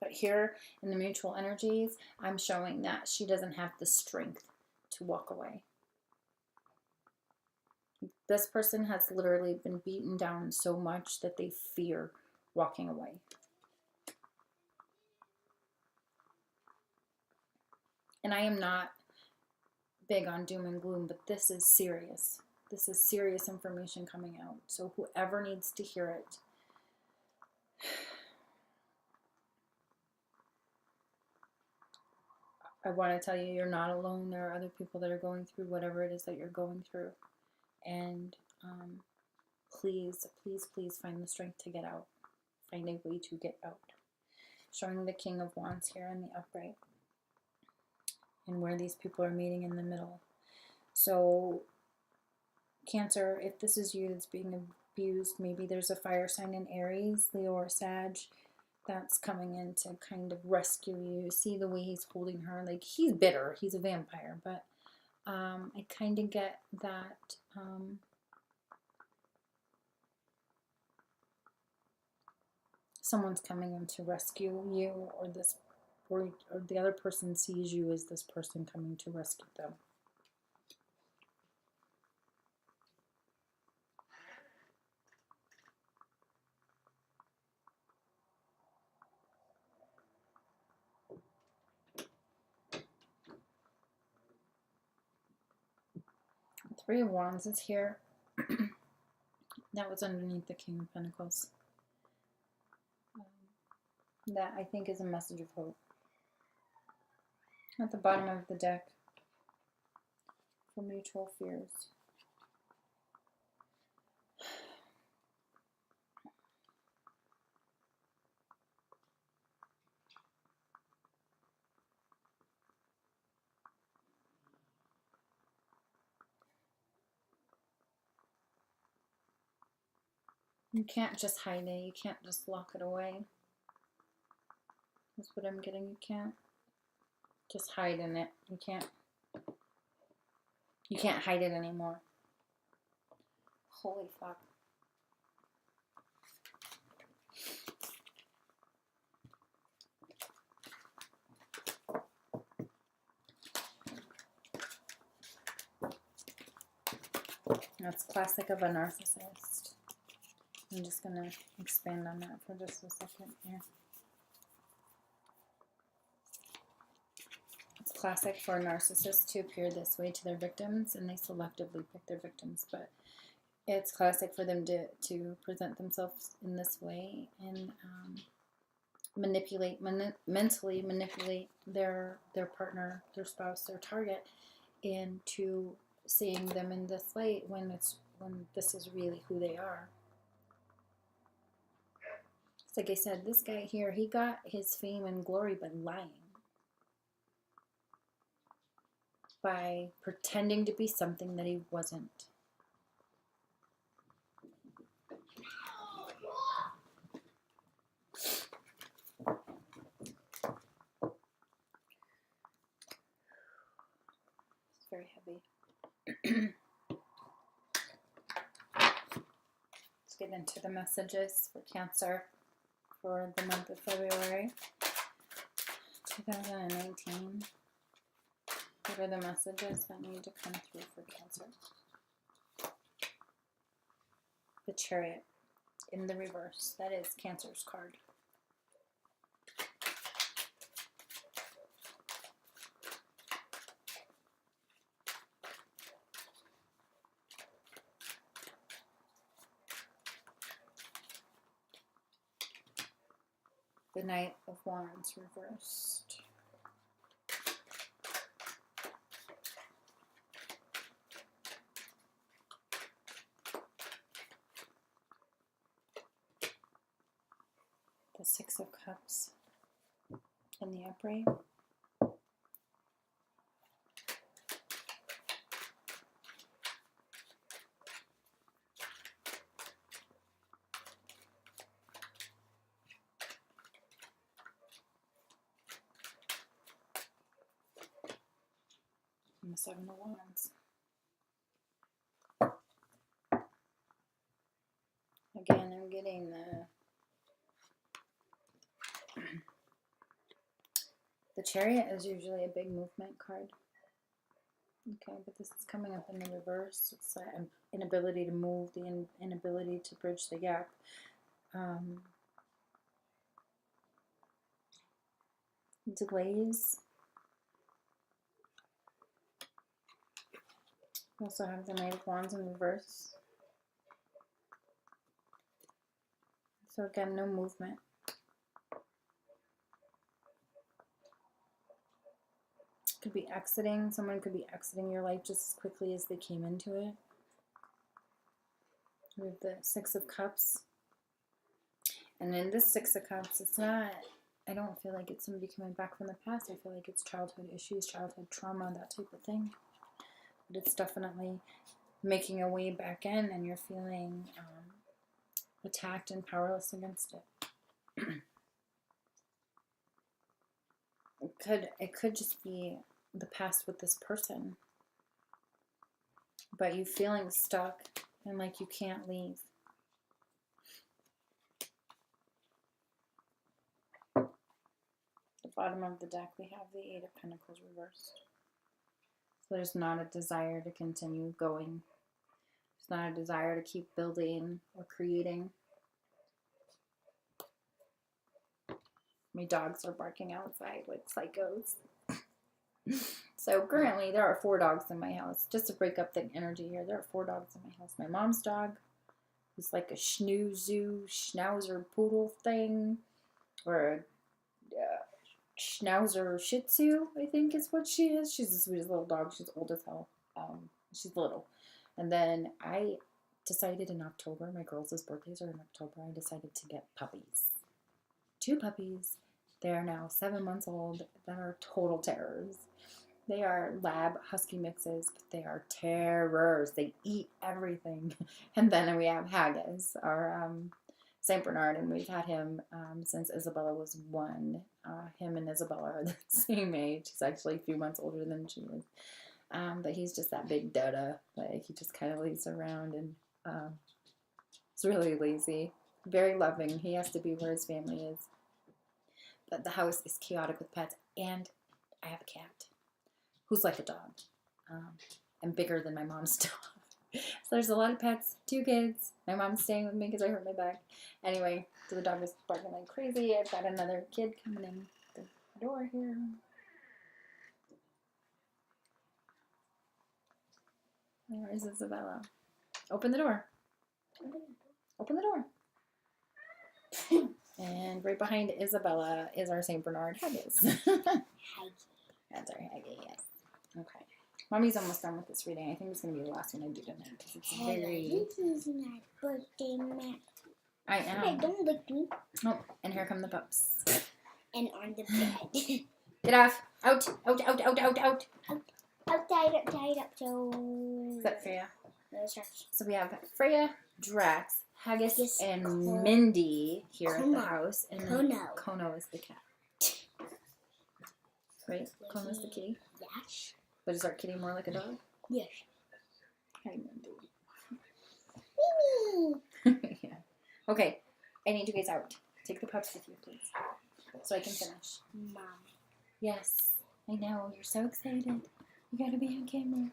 But here in the mutual energies, I'm showing that she doesn't have the strength to walk away. This person has literally been beaten down so much that they fear walking away. And I am not big on doom and gloom, but this is serious. This is serious information coming out. So whoever needs to hear it, I want to tell you, you're not alone. There are other people that are going through whatever it is that you're going through. And please, please, please find the strength to get out. Find a way to get out. Showing the King of Wands here in the upright. And where these people are meeting in the middle. So, Cancer, if this is you that's being abused, maybe there's a fire sign in Aries, Leo, or Sag that's coming in to kind of rescue you. See the way he's holding her. Like, he's bitter. He's a vampire. But I kind of get that someone's coming in to rescue you, or this, or the other person sees you as this person coming to rescue them. Three of Wands is here. That was underneath the King of Pentacles. That, I think, is a message of hope. At the bottom of the deck, for mutual fears. You can't just hide it. You can't just lock it away. That's what I'm getting. You can't just hide in it. You can't hide it anymore. Holy fuck. That's classic of a narcissist. I'm just going to expand on that for just a second here. It's classic for a narcissist to appear this way to their victims, and they selectively pick their victims, but it's classic for them to present themselves in this way and mentally manipulate their partner, their spouse, their target, into seeing them in this light when this is really who they are. It's like I said, this guy here, he got his fame and glory by lying. By pretending to be something that he wasn't. It's very heavy. Let's get into the messages for Cancer for the month of February 2019. What are the messages that need to come through for Cancer? The Chariot in the reverse. That is Cancer's card. The Knight of Wands reversed. The Six of Cups in the upright. And the Seven of Wands. Again, I'm getting the Chariot is usually a big movement card. Okay, but this is coming up in the reverse. It's an inability to move, the inability to bridge the gap. Delays. We also have the Knight of Wands in reverse. So again, no movement. Could be exiting. Someone could be exiting your life just as quickly as they came into it. We have the Six of Cups. And in this Six of Cups, it's not, I don't feel like it's somebody coming back from the past. I feel like it's childhood issues, childhood trauma, that type of thing. But it's definitely making a way back in, and you're feeling attacked and powerless against it. It could just be the past with this person, but you feeling stuck and like you can't leave. At the bottom of the deck, we have the Eight of Pentacles reversed. So there's not a desire to continue going. There's not a desire to keep building or creating. My dogs are barking outside like psychos. So currently there are 4 dogs in my house. Just to break up the energy here, there are 4 dogs in my house. My mom's dog, who's like a schnauzer poodle thing, or a schnauzer shih tzu, I think is what she is. She's the sweetest little dog. She's old as hell. She's little. And then I decided in October, my girls' birthdays are in October, I decided to get puppies. 2 puppies. They are now 7 months old. That are total terrors. They are lab husky mixes, but they are terrors. They eat everything. And then we have Haggis, our St. Bernard, and we've had him since Isabella was 1. Him and Isabella are the same age. He's actually a few months older than she is. But he's just that big Dada. Like, he just kind of lays around, and it's really lazy. Very loving. He has to be where his family is. But the house is chaotic with pets, and I have a cat who's like a dog, and bigger than my mom's dog. So there's a lot of pets, 2 kids. My mom's staying with me because I hurt my back. Anyway, so the dog is barking like crazy. I've got another kid coming in the door here. Where is Isabella? Open the door. Open the door. And right behind Isabella is our St. Bernard Haggis. That's our Haggis, yes. Okay. Mommy's almost done with this reading. I think it's going to be the last one I do tonight because it's very... This is my birthday man. I am. Hey, don't lick me. Oh, and here come the pups. And on the bed. Get off. Out. Out, out, out, out, out. Outside, so... Is that Freya? No, sorry. So we have Freya, Drax, Haggis, Haggis, and Ko- Mindy here at the Kono. house. And Kono. Kono is the cat. Right? Kono's the kitty. Yes. But is our kitty more like a dog? Yes. Hi, Mindy. Mimi. Yeah. Okay. I need you guys out. Take the pups with you, please. So I can finish. Mom. Yes. I know. You're so excited. You gotta be on camera.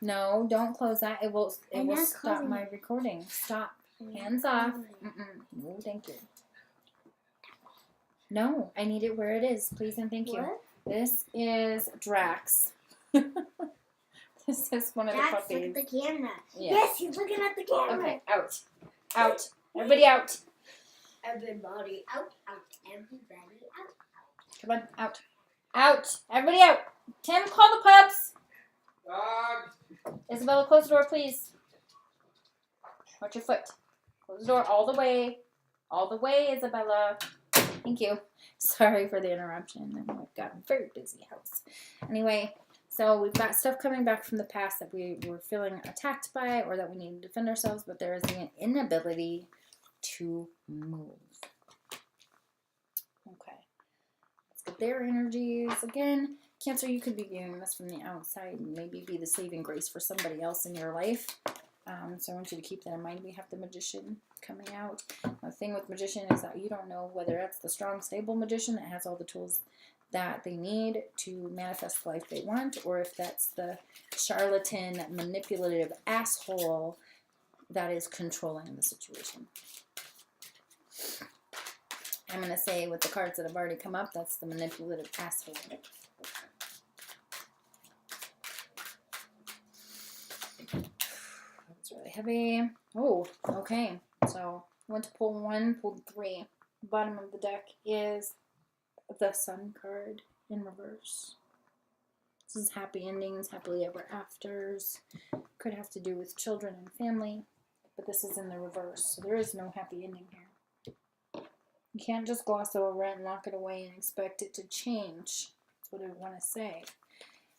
No, don't close that. It will I'm not stop closing my it. recording. Stop. I'm not Hands off. closing it. No, thank you. No, I need it where it is. Please and thank you. What? This is Drax. This is one of the Jax, puppies. look at the camera. Yeah. Yes, he's looking at the camera. Okay, out. Out. Everybody out. Everybody out, everybody out. Come on, out. Out. Everybody out. Tim, call the pups. Dog. Isabella, close the door, please. Watch your foot. Close the door all the way. All the way, Isabella. Thank you. Sorry for the interruption. We've got a very busy house. Anyway, so we've got stuff coming back from the past that we were feeling attacked by or that we need to defend ourselves, but there is the inability to move. Okay. Let's get their energies again. Cancer, you could be viewing this from the outside and maybe be the saving grace for somebody else in your life. So I want you to keep that in mind. We have the Magician coming out. The thing with Magician is that you don't know whether that's the strong, stable Magician that has all the tools that they need to manifest the life they want, or if that's the charlatan, manipulative asshole that is controlling the situation. I'm going to say with the cards that have already come up, that's the manipulative asshole. That's really heavy. Oh, okay. So I went to pull 1, pulled 3. Bottom of the deck is the Sun card in reverse. This is happy endings, happily ever afters. Could have to do with children and family, but this is in the reverse, so there is no happy ending here. You can't just gloss over it and lock it away and expect it to change. That's what I want to say.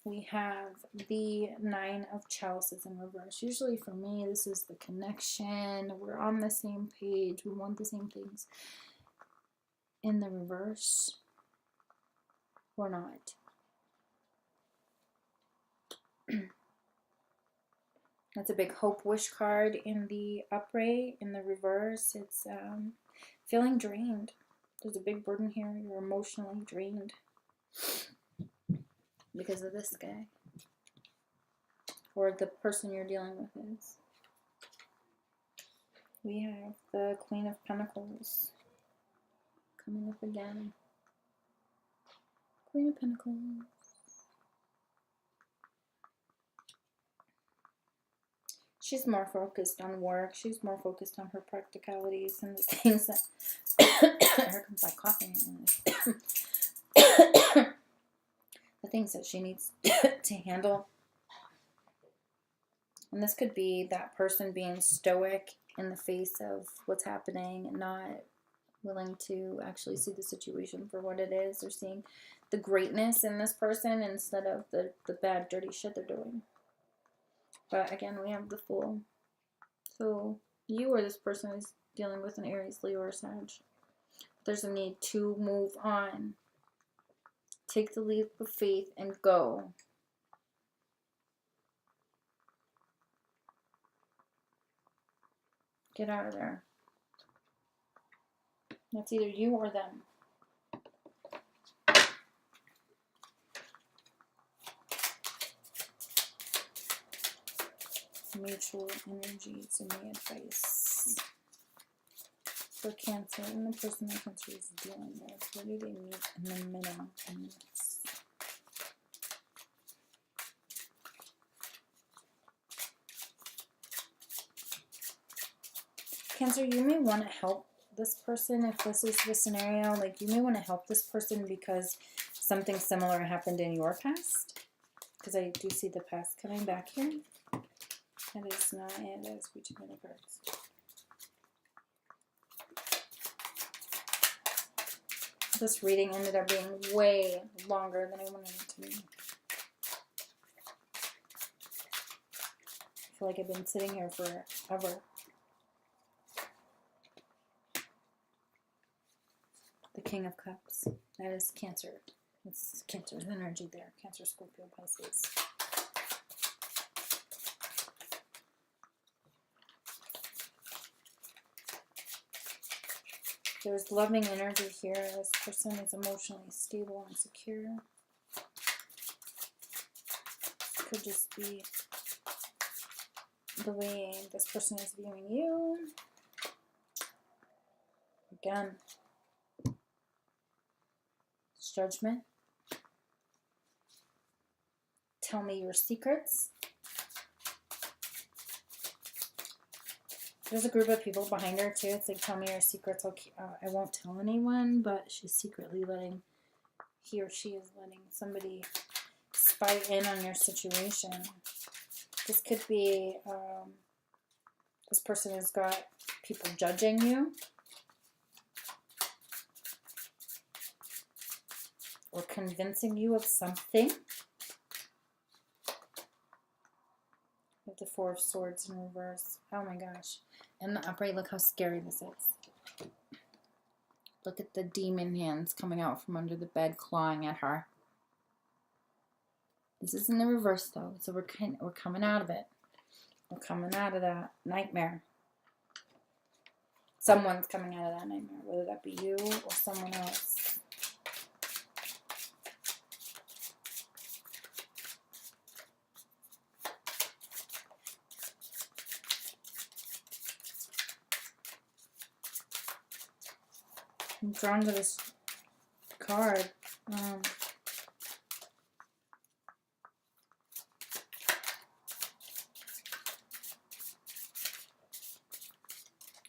We have the 9 of Chalices in reverse. Usually for me, this is the connection. We're on the same page. We want the same things. In the reverse, or not. That's a big hope wish card in the upright. In the reverse, it's feeling drained. There's a big burden here. You're emotionally drained because of this guy, or the person you're dealing with is. We have the Queen of Pentacles coming up again. Queen of Pentacles. She's more focused on work. She's more focused on her practicalities and the things that... Here comes my coughing. The things that she needs to handle. And this could be that person being stoic in the face of what's happening and not willing to actually see the situation for what it is. They're seeing the greatness in this person instead of the bad, dirty shit they're doing. But again, we have the Fool. So you or this person is dealing with an Aries, Leo, or Sag. There's a need to move on. Take the leap of faith and go. Get out of there. That's either you or them. mutual energies and the advice for Cancer and the person that Cancer is dealing with. Where do they meet in the middle? Cancer, you may want to help this person if this is the scenario. Like, you may want to help this person because something similar happened in your past. Because I do see the past coming back here. That is not it. That is way too many cards. This reading ended up being way longer than I wanted it to be. I feel like I've been sitting here forever. The King of Cups. That is Cancer. It's Cancer's energy there. Cancer, Scorpio, Pisces. There's loving energy here. This person is emotionally stable and secure. Could just be the way this person is viewing you. Again, Judgment. Tell me your secrets. There's a group of people behind her too. It's like, tell me your secrets. Okay, I won't tell anyone, but she's secretly letting, he or she is letting somebody spy in on your situation. This could be, this person has got people judging you. Or convincing you of something. With the Four of Swords in reverse. Oh my gosh. And the upright, look how scary this is. Look at the demon hands coming out from under the bed, clawing at her. This is in the reverse though, so we're coming out of it. We're coming out of that nightmare. Someone's coming out of that nightmare, whether that be you or someone else. I'm drawn to this card.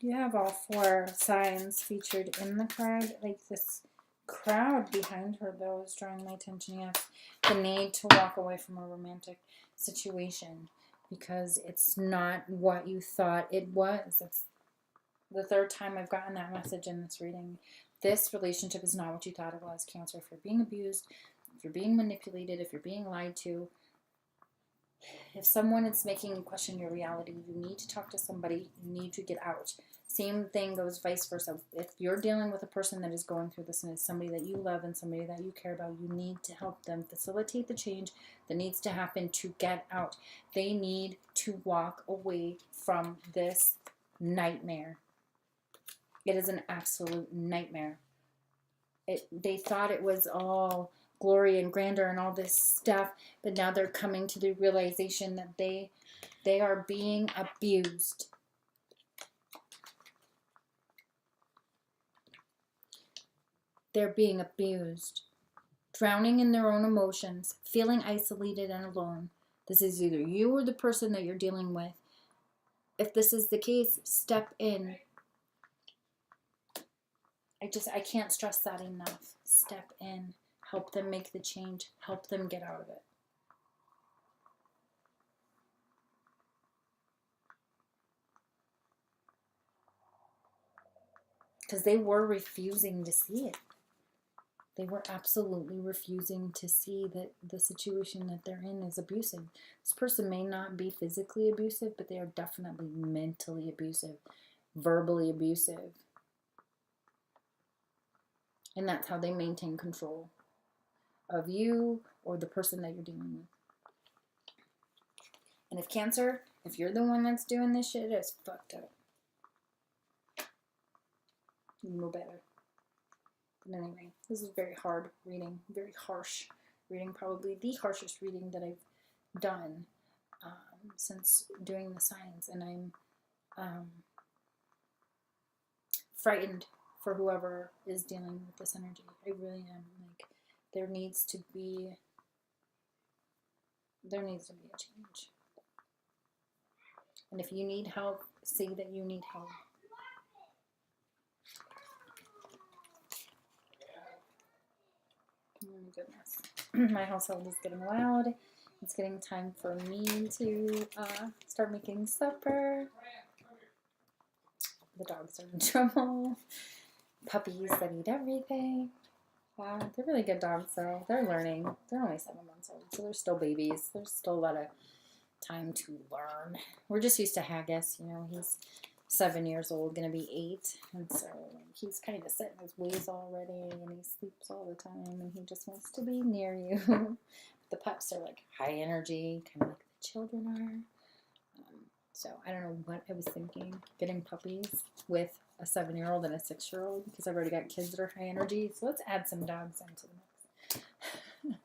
You have all four signs featured in the card. Like, this crowd behind her, though, is drawing my attention. Yes, the need to walk away from a romantic situation because it's not what you thought it was. It's the third time I've gotten that message in this reading. This relationship is not what you thought it was, Cancer. If you're being abused, if you're being manipulated, if you're being lied to, if someone is making you question your reality, you need to talk to somebody. You need to get out. Same thing goes vice versa. If you're dealing with a person that is going through this and it's somebody that you love and somebody that you care about, you need to help them facilitate the change that needs to happen to get out. They need to walk away from this nightmare. It is an absolute nightmare. They thought it was all glory and grandeur and all this stuff, but now they're coming to the realization that they are being abused. They're being abused. Drowning in their own emotions, feeling isolated and alone. This is either you or the person that you're dealing with. If this is the case, step in. I can't stress that enough. Step in. Help them make the change. Help them get out of it. Because they were refusing to see it. They were absolutely refusing to see that the situation that they're in is abusive. This person may not be physically abusive, but they are definitely mentally abusive, verbally abusive. And that's how they maintain control of you or the person that you're dealing with. And if Cancer, if you're the one that's doing this shit, it's fucked up. You know better. But anyway, this is very hard reading, very harsh reading, probably the harshest reading that I've done. since doing the signs, and I'm frightened for whoever is dealing with this energy. I really am. Like, there needs to be a change. And if you need help, say that you need help. Oh my goodness. My household is getting loud. It's getting time for me to start making supper. The dogs are in trouble. Puppies that eat everything. They're really good dogs, though. They're learning. They're only 7 months old, so they're still babies. There's still a lot of time to learn. We're just used to Haggis. You know, he's 7 years old, gonna be 8, and so he's kind of set in his ways already, and he sleeps all the time, and he just wants to be near you. The pups are like high energy, kind of like the children are. So I don't know what I was thinking, getting puppies with a 7-year-old and a 6-year-old, because I've already got kids that are high energy. So let's add some dogs into the mix.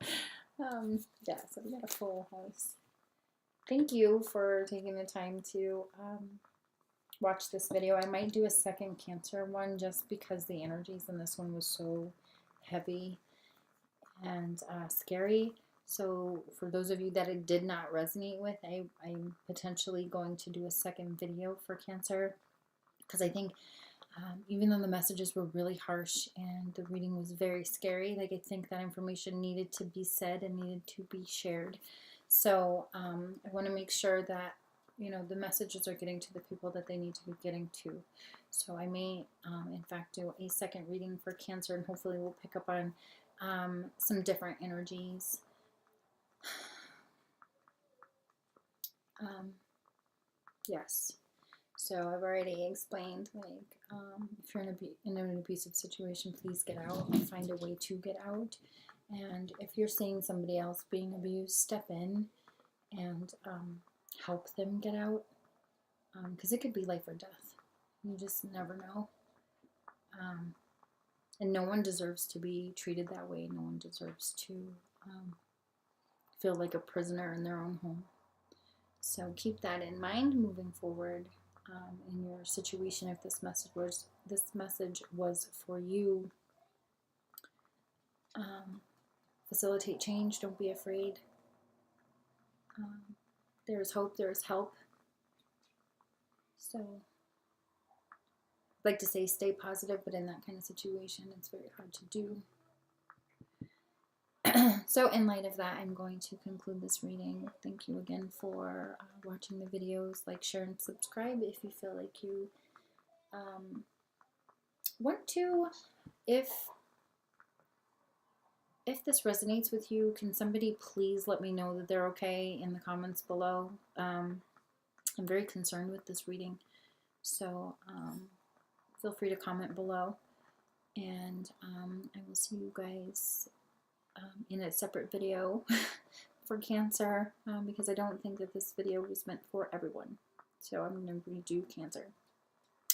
Yeah, so we got a full house. Thank you for taking the time to watch this video. I might do a second Cancer one just because the energies in this one was so heavy and scary. So for those of you that it did not resonate with, I'm potentially going to do a second video for Cancer, because I think even though the messages were really harsh and the reading was very scary, like, I think that information needed to be said and needed to be shared. So I want to make sure that, you know, the messages are getting to the people that they need to be getting to. So I may, in fact, do a second reading for Cancer, and hopefully we'll pick up on some different energies. Yes. So I've already explained, like, if you're in an abusive situation, please get out and find a way to get out. And if you're seeing somebody else being abused, step in and help them get out, because it could be life or death. You just never know. And no one deserves to be treated that way. No one deserves to feel like a prisoner in their own home. So keep that in mind moving forward in your situation. If this message was for you, facilitate change. Don't be afraid. There is hope. There is help. So I'd like to say stay positive, but in that kind of situation, it's very hard to do. So in light of that, I'm going to conclude this reading. Thank you again for watching the videos. Like, share, and subscribe if you feel like you want to. If this resonates with you, can somebody please let me know that they're okay in the comments below? I'm very concerned with this reading, so feel free to comment below, and I will see you guys in a separate video for Cancer, because I don't think that this video was meant for everyone. So I'm going to redo Cancer.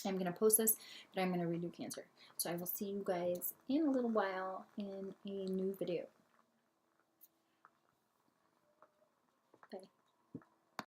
I'm going to post this, but I'm going to redo Cancer. So I will see you guys in a little while in a new video. Bye.